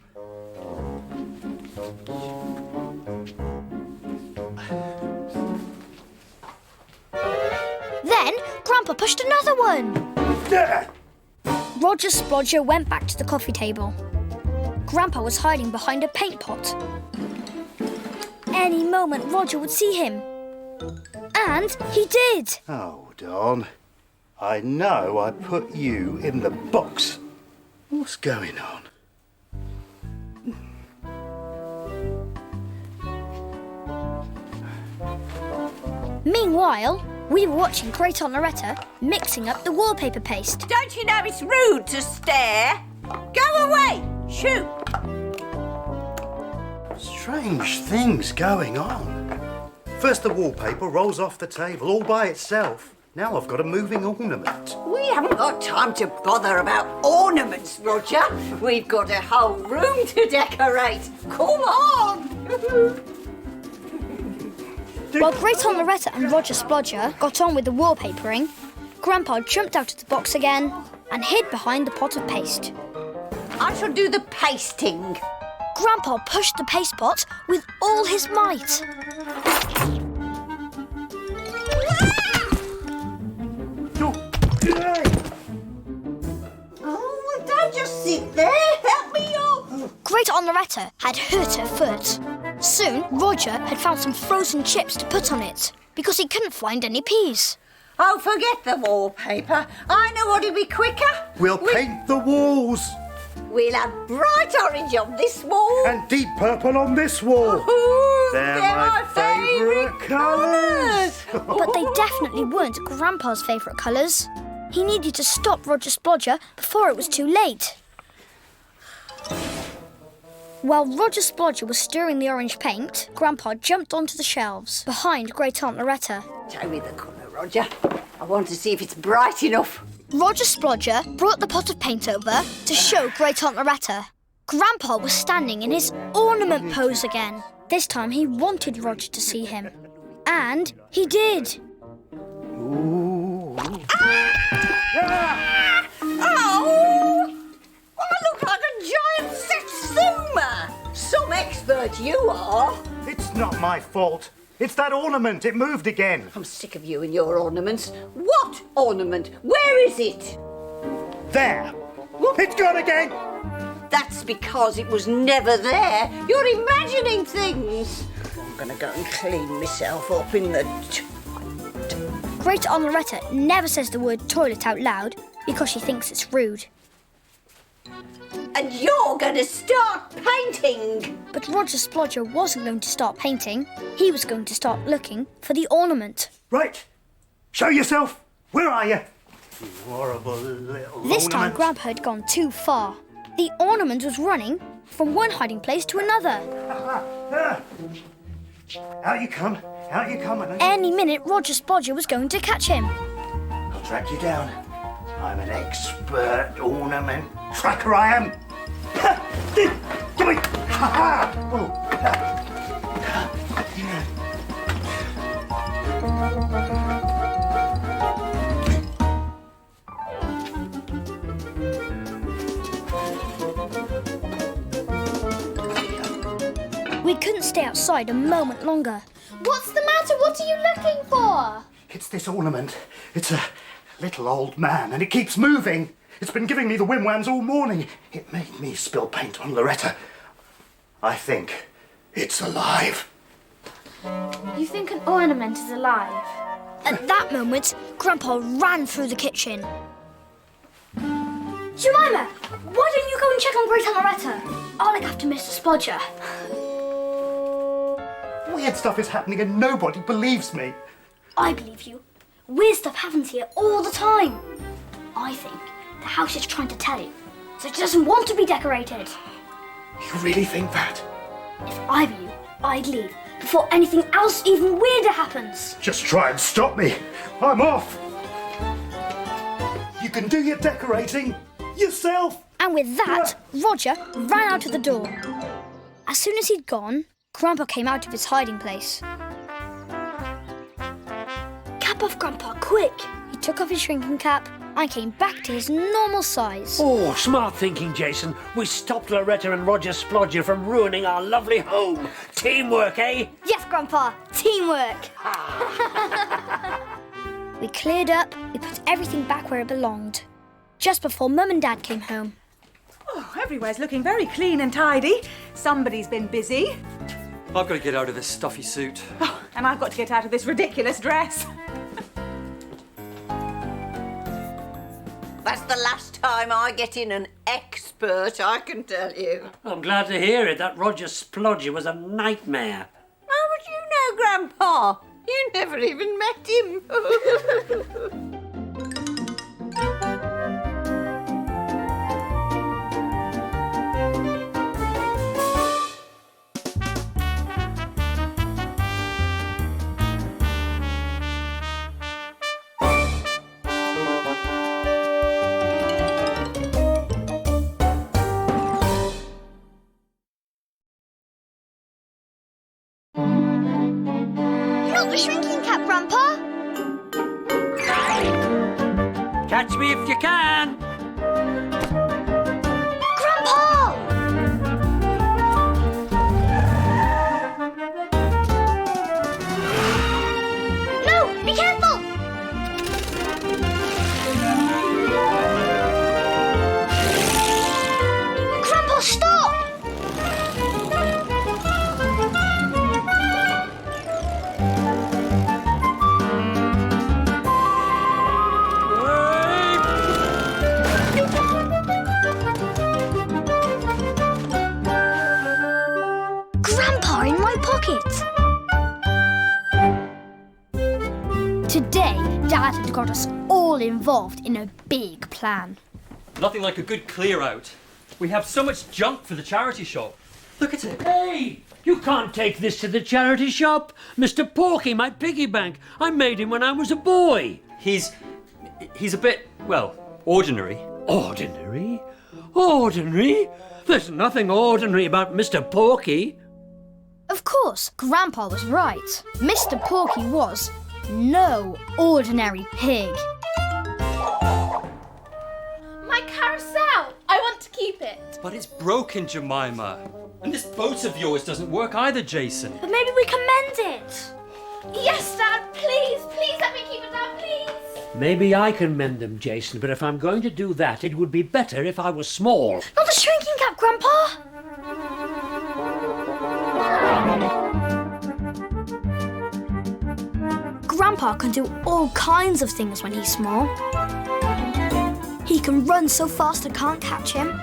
Then Grandpa pushed another one. Roger Splodger went back to the coffee table. Grandpa was hiding behind a paint pot. Any moment Roger would see him. And he did. Oh, Don. I know I put you in the box. What's going on? Meanwhile, we were watching Great Aunt Loretta mixing up the wallpaper paste. Don't you know it's rude to stare? Go away! Shoot! Strange things going on. First the wallpaper rolls off the table all by itself. Now I've got a moving ornament. We haven't got time to bother about ornaments, Roger. We've got a whole room to decorate. Come on! While Great Aunt Loretta and Roger Splodger got on with the wallpapering, Grandpa jumped out of the box again and hid behind the pot of paste. I shall do the pasting. Grandpa pushed the paste pot with all his might. Oh, don't just sit there. Help me up. Great Aunt Loretta had hurt her foot. Soon, Roger had found some frozen chips to put on it because he couldn't find any peas. Oh, forget the wallpaper. I know what'll be quicker. We'll paint the walls. We'll have bright orange on this wall. And deep purple on this wall. Ooh, They're my favourite colours. But they definitely weren't Grandpa's favourite colours. He needed to stop Roger Splodger before it was too late. While Roger Splodger was stirring the orange paint, Grandpa jumped onto the shelves behind Great Aunt Loretta. Show me the colour, Roger. I want to see if it's bright enough. Roger Splodger brought the pot of paint over to show Great Aunt Loretta. Grandpa was standing in his ornament pose again. This time he wanted Roger to see him. And he did. Ooh. Ah! Oh! I look like a giant satsuma. Some expert you are. It's not my fault. It's that ornament. It moved again. I'm sick of you and your ornaments. What ornament? Where is it? There. It's gone again. That's because it was never there. You're imagining things. I'm going to go and clean myself up in the Great Aunt Loretta never says the word toilet out loud because she thinks it's rude. And you're going to start painting. But Roger Splodger wasn't going to start painting. He was going to start looking for the ornament. Right. Show yourself. Where are you? You horrible little This time ornament. Grandpa had gone too far. The ornament was running from one hiding place to another. Out you come. Out you come. Any minute, Roger Splodger was going to catch him. I'll track you down. I'm an expert ornament tracker, I am. Give me. We couldn't stay outside a moment longer. What's the matter? What are you looking for? It's this ornament. It's a little old man, and it keeps moving. It's been giving me the wimwams all morning. It made me spill paint on Loretta. I think it's alive. You think an ornament is alive? At that moment, Grandpa ran through the kitchen. Jemima, why don't you go and check on Great Aunt Loretta? I'll look after Mr. Splodger. Weird stuff is happening and nobody believes me. I believe you. Weird stuff happens here all the time. I think the house is trying to tell you, so it doesn't want to be decorated. You really think that? If I were you, I'd leave before anything else even weirder happens. Just try and stop me. I'm off. You can do your decorating yourself. And with that, Roger ran out of the door. As soon as he'd gone, Grandpa came out of his hiding place. Cap off, Grandpa, quick! He took off his shrinking cap and came back to his normal size. Oh, smart thinking, Jason. We stopped Loretta and Roger Splodger from ruining our lovely home. Teamwork, eh? Yes, Grandpa, teamwork! We cleared up, we put everything back where it belonged. Just before Mum and Dad came home. Oh, everywhere's looking very clean and tidy. Somebody's been busy. I've got to get out of this stuffy suit. Oh, and I've got to get out of this ridiculous dress. That's the last time I get in an expert, I can tell you. I'm glad to hear it. That Roger Splodger was a nightmare. How would you know, Grandpa? You never even met him. Not the shrinking cap, Grandpa! Catch me if you can. Grandpa! No, be careful! Grandpa, stop! Grandpa in my pocket! Today, Dad had got us all involved in a big plan. Nothing like a good clear out. We have so much junk for the charity shop. Look at it. Hey, you can't take this to the charity shop. Mr. Porky, my piggy bank. I made him when I was a boy. He's a bit, well, ordinary. Ordinary? Ordinary? There's nothing ordinary about Mr. Porky. Of course, Grandpa was right. Mr. Porky was no ordinary pig. My carousel! I want to keep it. But it's broken, Jemima. And this boat of yours doesn't work either, Jason. But maybe we can mend it. Yes, Dad, please. Please let me keep it, Dad, please. Maybe I can mend them, Jason, but if I'm going to do that, it would be better if I was small. Not a shrinking cap, Grandpa! Grandpa can do all kinds of things when he's small. He can run so fast I can't catch him.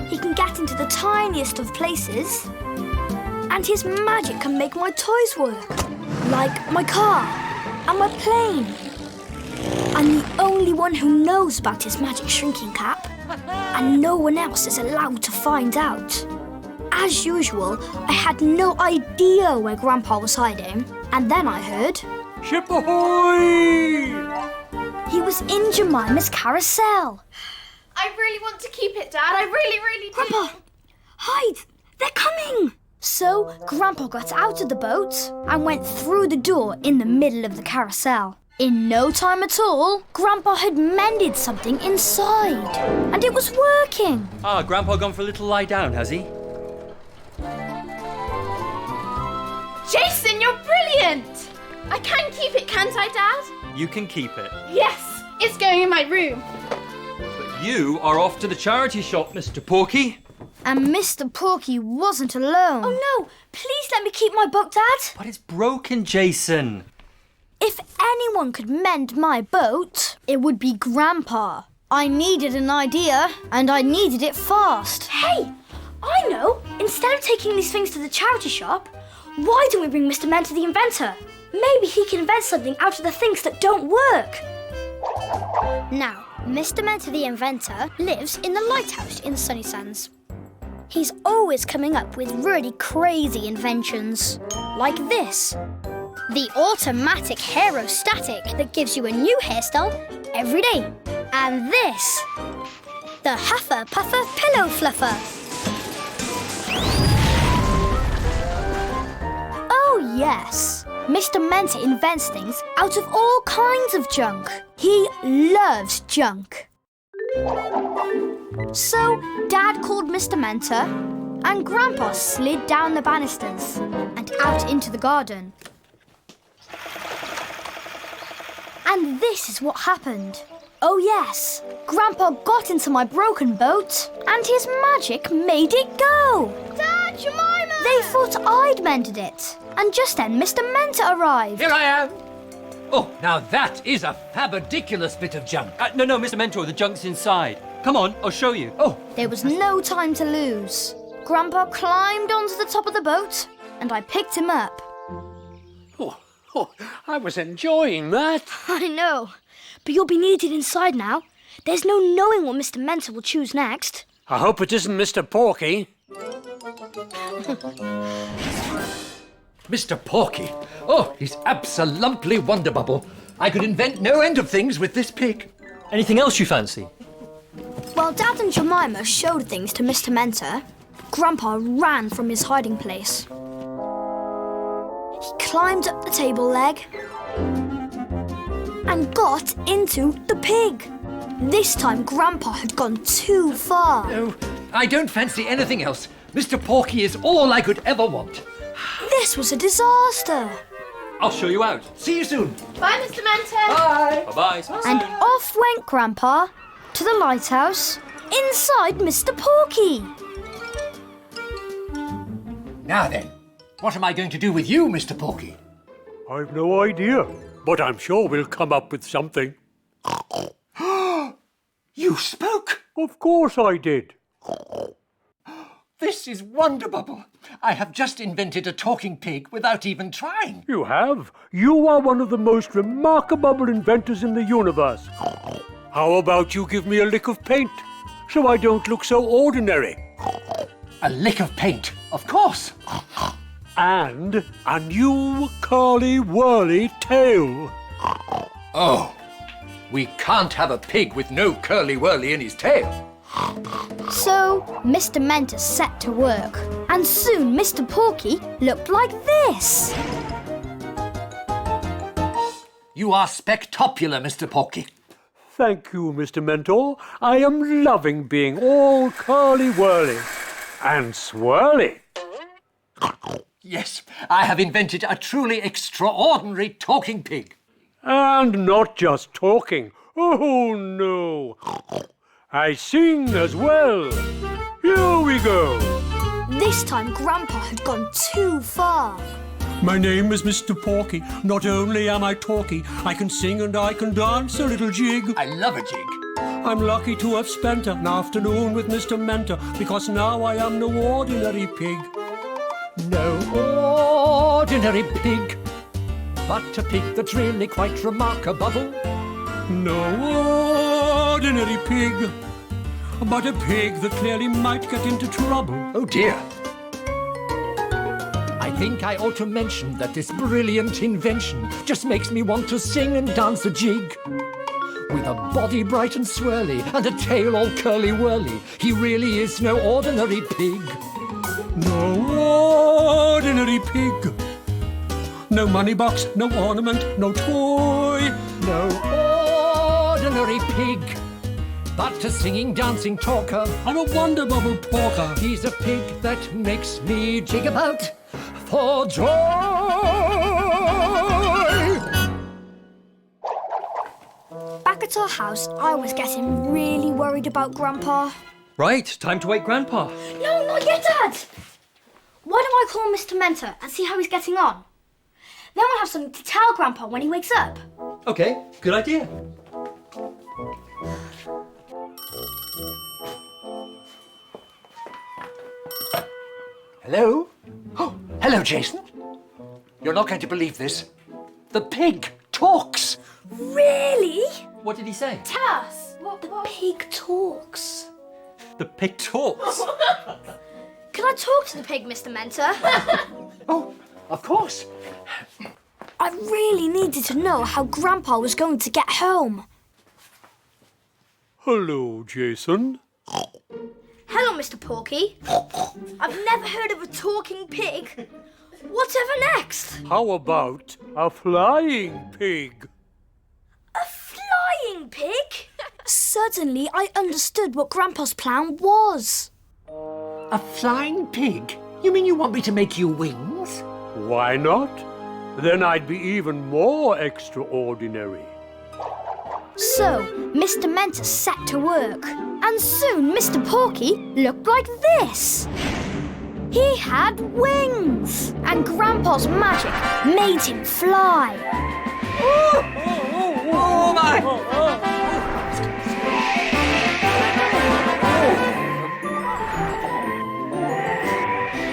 He can get into the tiniest of places. And his magic can make my toys work. Like my car and my plane. I'm the only one who knows about his magic shrinking cap. And no one else is allowed to find out. As usual, I had no idea where Grandpa was hiding. And then I heard... Ship ahoy! He was in Jemima's carousel. I really want to keep it, Dad. I really, really do. Grandpa, hide! They're coming! So Grandpa got out of the boat and went through the door in the middle of the carousel. In no time at all, Grandpa had mended something inside. And it was working. Ah, Grandpa gone for a little lie down, has he? Jason, you're brilliant! I can keep it, can't I, Dad? You can keep it. Yes, it's going in my room. But you are off to the charity shop, Mr. Porky. And Mr. Porky wasn't alone. Oh no, please let me keep my boat, Dad. But it's broken, Jason. If anyone could mend my boat, it would be Grandpa. I needed an idea, and I needed it fast. Hey, I know. Instead of taking these things to the charity shop, why don't we bring Mr. Mentor the inventor? Maybe he can invent something out of the things that don't work. Now, Mr. Mentor the inventor lives in the lighthouse in the sunny sands. He's always coming up with really crazy inventions. Like this. The automatic haerostatic that gives you a new hairstyle every day. And this. The Huffer Puffer Pillow Fluffer. Oh yes. Mr. Mentor invents things out of all kinds of junk. He loves junk. So, Dad called Mr. Mentor, and Grandpa slid down the banisters and out into the garden. And this is what happened. Oh yes, Grandpa got into my broken boat, and his magic made it go. Dad, Jemima! They thought I'd mended it, and just then Mr. Mentor arrived. Here I am. Oh, now that is a fabadiculous bit of junk. No, Mr. Mentor, the junk's inside. Come on, I'll show you. Oh. There was no time to lose. Grandpa climbed onto the top of the boat, and I picked him up. Oh, I was enjoying that. I know, but you'll be needed inside now. There's no knowing what Mr. Mentor will choose next. I hope it isn't Mr. Porky. Mr. Porky? Oh, he's absolutely wonderbubble. I could invent no end of things with this pig. Anything else you fancy? While Dad and Jemima showed things to Mr. Mentor, Grandpa ran from his hiding place. He climbed up the table leg and got into the pig. This time Grandpa had gone too far. No, I don't fancy anything else. Mr. Porky is all I could ever want. This was a disaster. I'll show you out. See you soon. Bye, Mr. Mentor. Bye. Bye-bye. And off went Grandpa to the lighthouse inside Mr. Porky. Now then, what am I going to do with you, Mr. Porky? I've no idea, but I'm sure we'll come up with something. You spoke? Of course I did. This is wonderbubble. I have just invented a talking pig without even trying. You have. You are one of the most remarkable inventors in the universe. How about you give me a lick of paint, so I don't look so ordinary? A lick of paint, of course. And a new curly-whirly tail. Oh, we can't have a pig with no curly-whirly in his tail. So Mr. Mentor set to work, and soon Mr. Porky looked like this. You are spectacular, Mr. Porky. Thank you, Mr. Mentor. I am loving being all curly-whirly and swirly. Yes, I have invented a truly extraordinary talking pig. And not just talking. Oh, no. I sing as well. Here we go. This time Grandpa had gone too far. My name is Mr. Porky. Not only am I talky, I can sing and I can dance a little jig. I love a jig. I'm lucky to have spent an afternoon with Mr. Mentor, because now I am no ordinary pig. No ordinary pig, but a pig that's really quite remarkable. No ordinary pig, but a pig that clearly might get into trouble. Oh dear. I think I ought to mention that this brilliant invention just makes me want to sing and dance a jig. With a body bright and swirly and a tail all curly-whirly, he really is no ordinary pig. No ordinary pig. No money box, no ornament, no toy. No ordinary pig, but a singing, dancing talker. I'm a wonder bubble porker. He's a pig that makes me jig about for joy. Back at our house, I was getting really worried about Grandpa. Right, time to wake Grandpa. No, not yet, Dad! Why don't I call Mr. Mentor and see how he's getting on? Then we'll have something to tell Grandpa when he wakes up. Okay, good idea. Hello? Oh, hello, Jason. You're not going to believe this. The pig talks. Really? What did he say? Tell us. The pig talks. The pig talks. Can I talk to the pig, Mr. Mentor? Oh, of course. I really needed to know how Grandpa was going to get home. Hello, Jason. Hello, Mr. Porky. I've never heard of a talking pig. Whatever next? How about a flying pig? A flying pig? Suddenly, I understood what Grandpa's plan was. A flying pig? You mean you want me to make you wings? Why not? Then I'd be even more extraordinary. So, Mr. Mentor set to work, and soon Mr. Porky looked like this. He had wings, and Grandpa's magic made him fly. Oh my!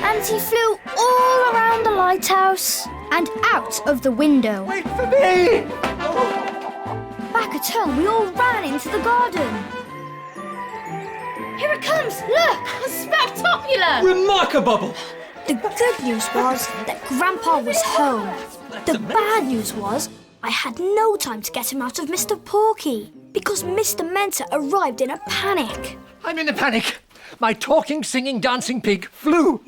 And he flew all around the lighthouse and out of the window. Wait for me! Back at home, we all ran into the garden. Here it comes! Look! Spectacular! Remarkable! The good news was that Grandpa was home. The bad news was I had no time to get him out of Mr. Porky because Mr. Mentor arrived in a panic. I'm in a panic. My talking, singing, dancing pig flew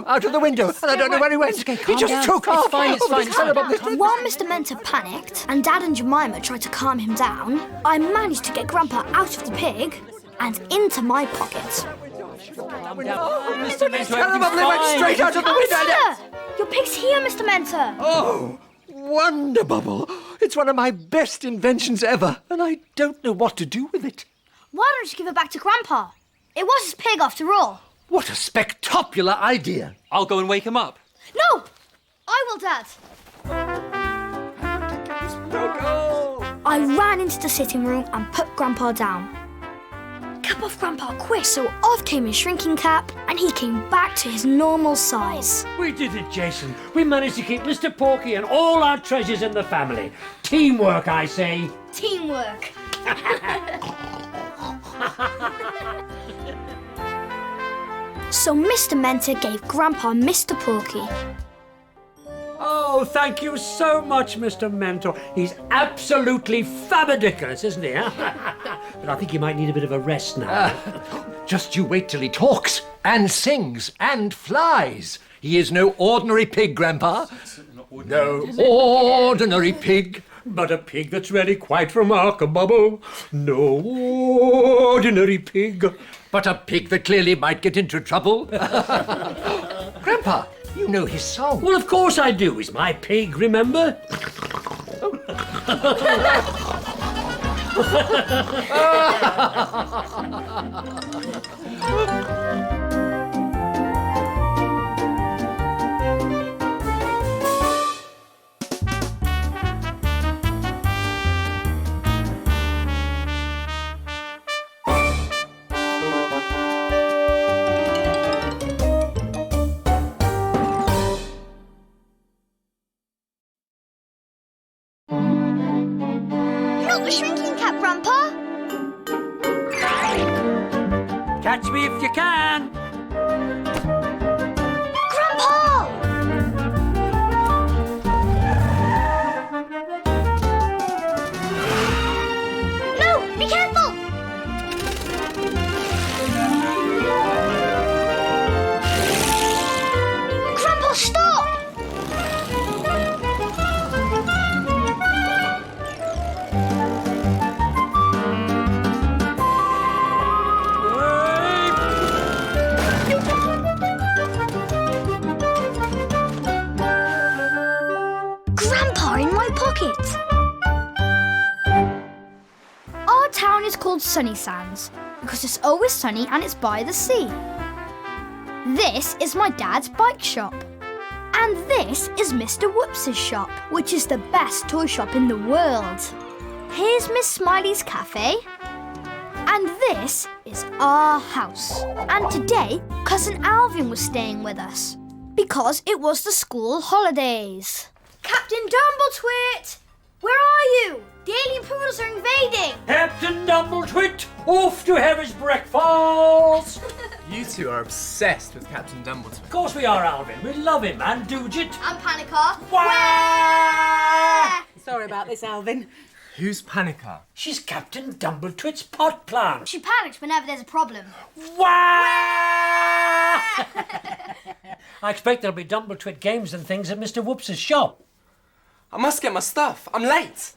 out of the window, and I don't know where he went. He just took off. It's fine, it's fine, it's fine. While Mr. Mentor panicked and Dad and Jemima tried to calm him down, I managed to get Grandpa out of the pig and into my pocket. Mr. Mentor, Terrible, they went straight out of the window. Sir, your pig's here, Mr. Mentor. Oh, Wonder Bubble. It's one of my best inventions ever, and I don't know what to do with it. Why don't you give it back to Grandpa? It was his pig after all. What a spectacular idea. I'll go and wake him up. No! I will, Dad. I ran into the sitting room and put Grandpa down. Cap off Grandpa quick. So off came his shrinking cap and he came back to his normal size. We did it, Jason. We managed to keep Mr. Porky and all our treasures in the family. Teamwork, I say. Teamwork. So Mr. Mentor gave Grandpa Mr. Porky. Oh, thank you so much, Mr. Mentor. He's absolutely fabadiculous, isn't he? But I think he might need a bit of a rest now. Just you wait till he talks and sings and flies. He is no ordinary pig, Grandpa. No ordinary pig. But a pig that's really quite remarkable. No ordinary pig. But a pig that clearly might get into trouble. Grandpa, you know his song. Well, of course I do. He's my pig, remember? Not the shrinking cap, Grandpa. Catch me if you can. Grandpa! No, be careful! Grandpa, stop! Grandpa in my pocket! Our town is called Sunnysands because it's always sunny and it's by the sea. This is my dad's bike shop. And this is Mr. Whoops's shop, which is the best toy shop in the world. Here's Miss Smiley's cafe. And this is our house. And today, Cousin Alvin was staying with us because it was the school holidays. Captain Dumbletwit! Where are you? The alien poodles are invading! Captain Dumbletwit, off to have his breakfast! You two are obsessed with Captain Dumbletwit. Of course we are, Alvin. We love him, and Doogit. I'm Panica. Wah! Sorry about this, Alvin. Who's Panica? She's Captain Dumbletwit's pot plant. She panics whenever there's a problem. Wah! I expect there'll be Dumbletwit games and things at Mr. Whoops's shop. I must get my stuff. I'm late.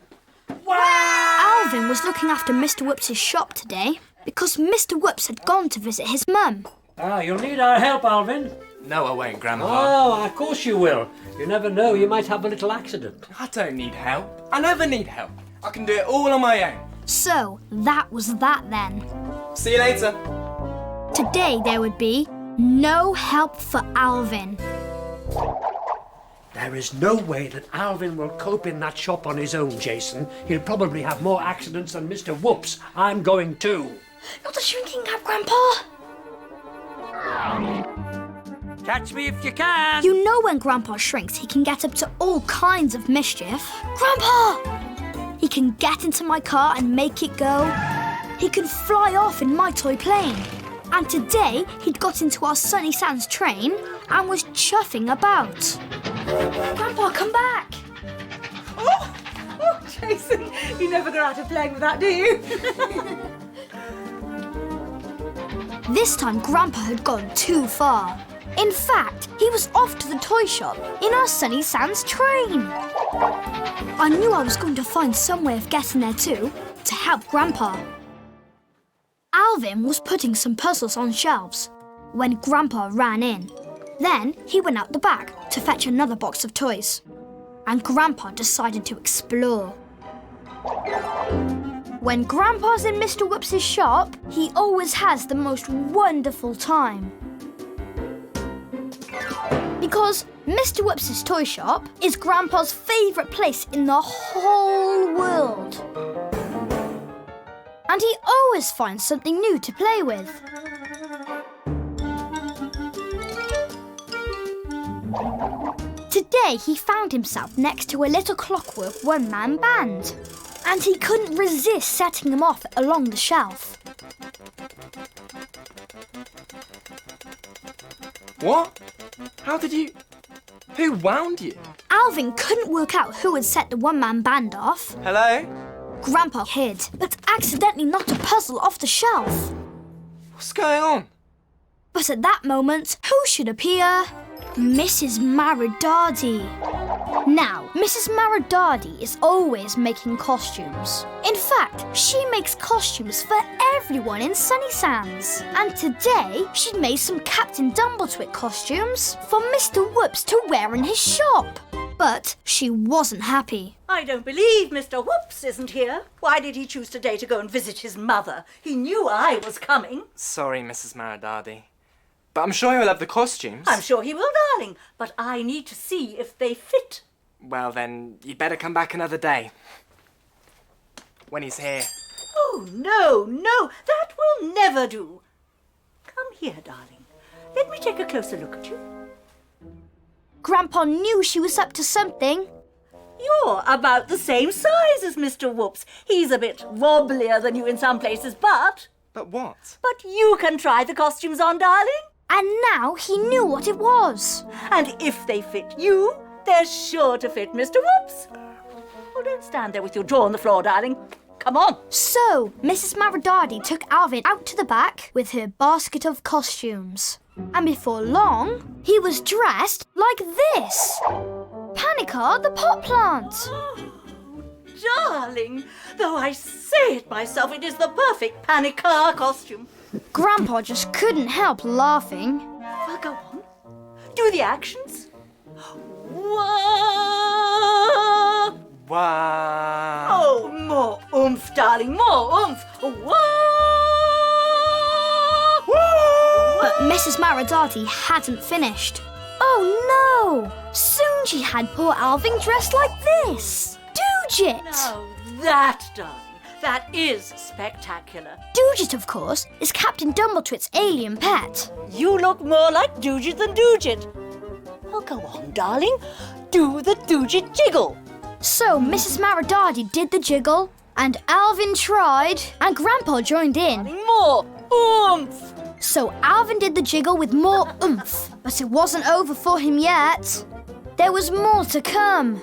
Alvin was looking after Mr. Whoops's shop today because Mr. Whoops had gone to visit his mum. Ah, you'll need our help, Alvin. No, I won't, Grandpa. Oh, of course you will. You never know, you might have a little accident. I don't need help. I never need help. I can do it all on my own. So, that was that then. See you later. Today there would be no help for Alvin. There is no way that Alvin will cope in that shop on his own, Jason. He'll probably have more accidents than Mr. Whoops. I'm going too. Not the shrinking cap, Grandpa! Catch me if you can. You know when Grandpa shrinks, he can get up to all kinds of mischief. Grandpa! He can get into my car and make it go. He can fly off in my toy plane. And today, he'd got into our Sunny Sands train and was chuffing about. Grandpa, come back! Oh, Jason, you never go out of playing with that, do you? This time, Grandpa had gone too far. In fact, he was off to the toy shop in our Sunny Sands train. I knew I was going to find some way of getting there too, to help Grandpa. Alvin was putting some puzzles on shelves when Grandpa ran in. Then he went out the back to fetch another box of toys. And Grandpa decided to explore. When Grandpa's in Mr. Whoops's shop, he always has the most wonderful time. Because Mr. Whoops's toy shop is Grandpa's favourite place in the whole world. And he always finds something new to play with. Today he found himself next to a little clockwork one-man band. And he couldn't resist setting them off along the shelf. What? How did you... Who wound you? Alvin couldn't work out who had set the one-man band off. Hello? Grandpa hid, but accidentally knocked a puzzle off the shelf. What's going on? But at that moment, who should appear? Mrs. Maridadi. Now, Mrs. Maridadi is always making costumes. In fact, she makes costumes for everyone in Sunny Sands. And today, she'd made some Captain Dumbletwit costumes for Mr. Whoops to wear in his shop. But she wasn't happy. I don't believe Mr. Whoops isn't here. Why did he choose today to go and visit his mother? He knew I was coming. Sorry, Mrs. Maridadi. But I'm sure he'll have the costumes. I'm sure he will, darling. But I need to see if they fit. Well, then, you'd better come back another day. When he's here. Oh, no, that will never do. Come here, darling. Let me take a closer look at you. Grandpa knew she was up to something. You're about the same size as Mr. Whoops. He's a bit wobblier than you in some places, but... But what? But you can try the costumes on, darling. And now he knew what it was. And if they fit you, they're sure to fit Mr. Whoops. Oh, don't stand there with your jaw on the floor, darling. Come on. So, Mrs. Maridadi took Alvin out to the back with her basket of costumes. And before long, he was dressed like this. Panica the pot plant. Darling, though I say it myself, it is the perfect Panica costume. Grandpa just couldn't help laughing. Well, go on. Do the actions. Whoa! Wow. Oh, more oomph, darling, more oomph. Whoa! But Mrs. Maridadi hadn't finished. Oh no! Soon she had poor Alvin dressed like this. Doojit! Now that, darling, that is spectacular. Doojit, of course, is Captain Dumbletwit's alien pet. You look more like Doojit than Doojit. Well, go on, darling. Do the Doojit jiggle. So Mrs. Maridadi did the jiggle, and Alvin tried, and Grandpa joined in. More oomph! So Alvin did the jiggle with more oomph, but it wasn't over for him yet. There was more to come.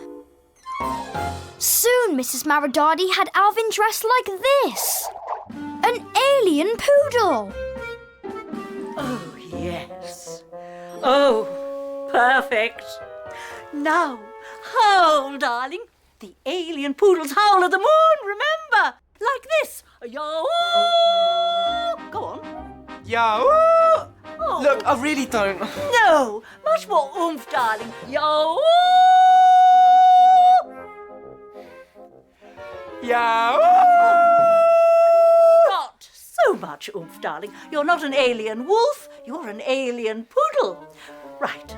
Soon Mrs. Maridadi had Alvin dressed like this. An alien poodle. Oh, yes. Oh, perfect. Now, howl, darling. The alien poodle's howl of the moon, remember? Like this. Yo! Go on. Yo! Oh. Look, I really don't. No, much more oomph, darling. Yo! Yo! Not so much oomph, darling. You're not an alien wolf, you're an alien poodle. Right.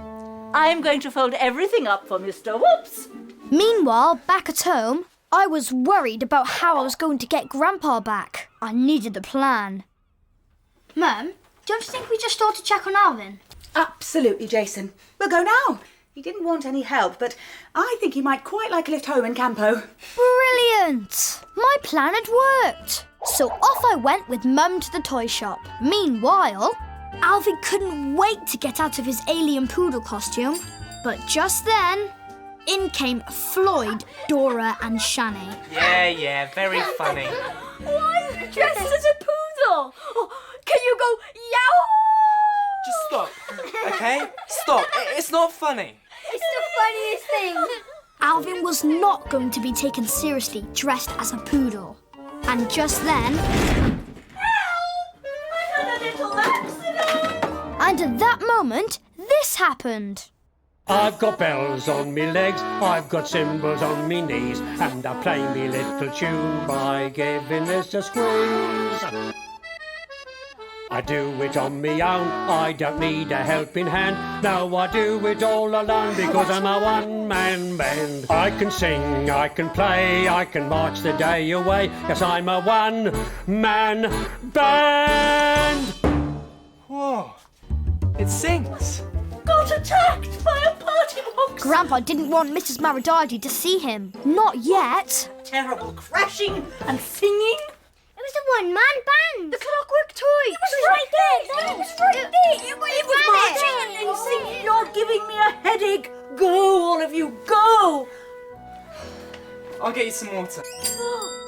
I'm going to fold everything up for Mr. Whoops. Meanwhile, back at home, I was worried about how I was going to get Grandpa back. I needed a plan. Mum, don't you think we just ought to check on Alvin? Absolutely, Jason. We'll go now. He didn't want any help, but I think he might quite like a lift home in Campo. Brilliant! My plan had worked. So off I went with Mum to the toy shop. Meanwhile, Alvin couldn't wait to get out of his alien poodle costume. But just then, in came Floyd, Dora and Shani. Yeah, very funny. Why are you dressed as a poodle? Oh, can you go yow? Just stop, okay? Stop. It's not funny. It's the funniest thing. Alvin was not going to be taken seriously dressed as a poodle. And just then... Help! I had a little accident. And at that moment, this happened. I've got bells on me legs, I've got cymbals on me knees, and I play me little tune by giving this a squeeze. I do it on me own, I don't need a helping hand. No, I do it all alone because I'm a one-man band. I can sing, I can play, I can march the day away. Yes, I'm a one-man band. Whoa, it sings. Got attacked by a party box. Grandpa didn't want Mrs. Maridadi to see him. Not yet. Terrible crashing and singing. It was a one-man band. The clockwork toy. It was right there. It was right there. It was marching and singing. You're giving me a headache. Go, all of you, go. I'll get you some water.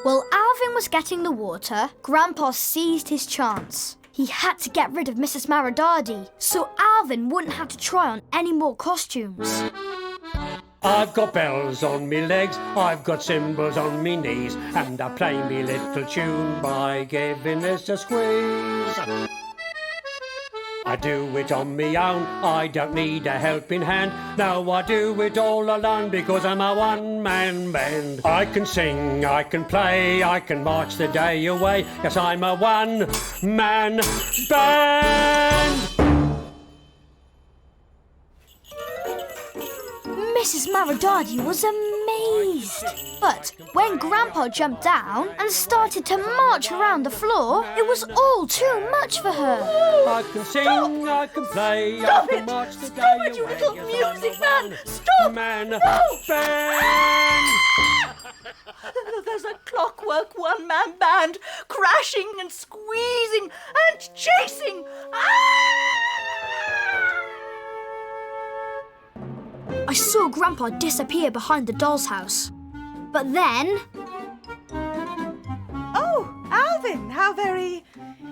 While Alvin was getting the water, Grandpa seized his chance. He had to get rid of Mrs. Maridadi so Alvin wouldn't have to try on any more costumes. I've got bells on me legs, I've got cymbals on me knees, and I play me little tune by giving this a squeeze. I do it on me own, I don't need a helping hand. Now I do it all alone because I'm a one-man band. I can sing, I can play, I can march the day away. Yes, I'm a one-man band. Mrs. Maridadi was amazed. But when Grandpa jumped down and started to march around the floor, it was all too much for her. I can sing, I can play, I can march the day away. Stop it, you little music man! Stop! Man band! There's a clockwork one-man band crashing and squeezing and chasing. I saw Grandpa disappear behind the doll's house. But then... Oh, Alvin, how very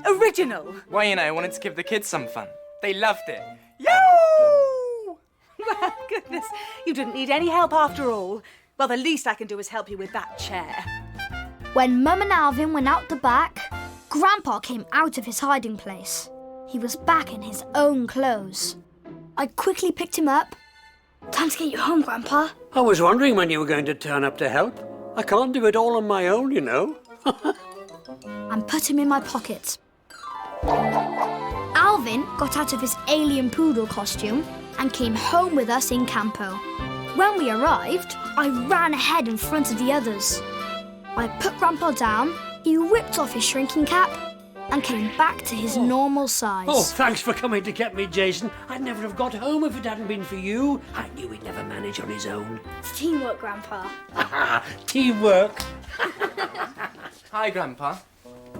original. Well, you know, I wanted to give the kids some fun. They loved it. Yo! Well, goodness, you didn't need any help after all. Well, the least I can do is help you with that chair. When Mum and Alvin went out the back, Grandpa came out of his hiding place. He was back in his own clothes. I quickly picked him up. Time to get you home, Grandpa. I was wondering when you were going to turn up to help. I can't do it all on my own, you know. And put him in my pocket. Alvin got out of his alien poodle costume and came home with us in Campo. When we arrived, I ran ahead in front of the others. I put Grandpa down, he whipped off his shrinking cap and came back to his normal size. Oh, thanks for coming to get me, Jason. I'd never have got home if it hadn't been for you. I knew he'd never manage on his own. It's teamwork, Grandpa. Teamwork. Hi, Grandpa.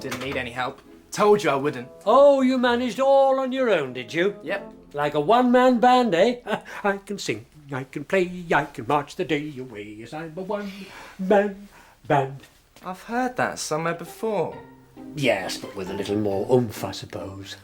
Didn't need any help. Told you I wouldn't. Oh, you managed all on your own, did you? Yep. Like a one-man band, eh? I can sing, I can play, I can march the day away. Yes, I'm a one-man band. I've heard that somewhere before. Yes, but with a little more oomph, I suppose.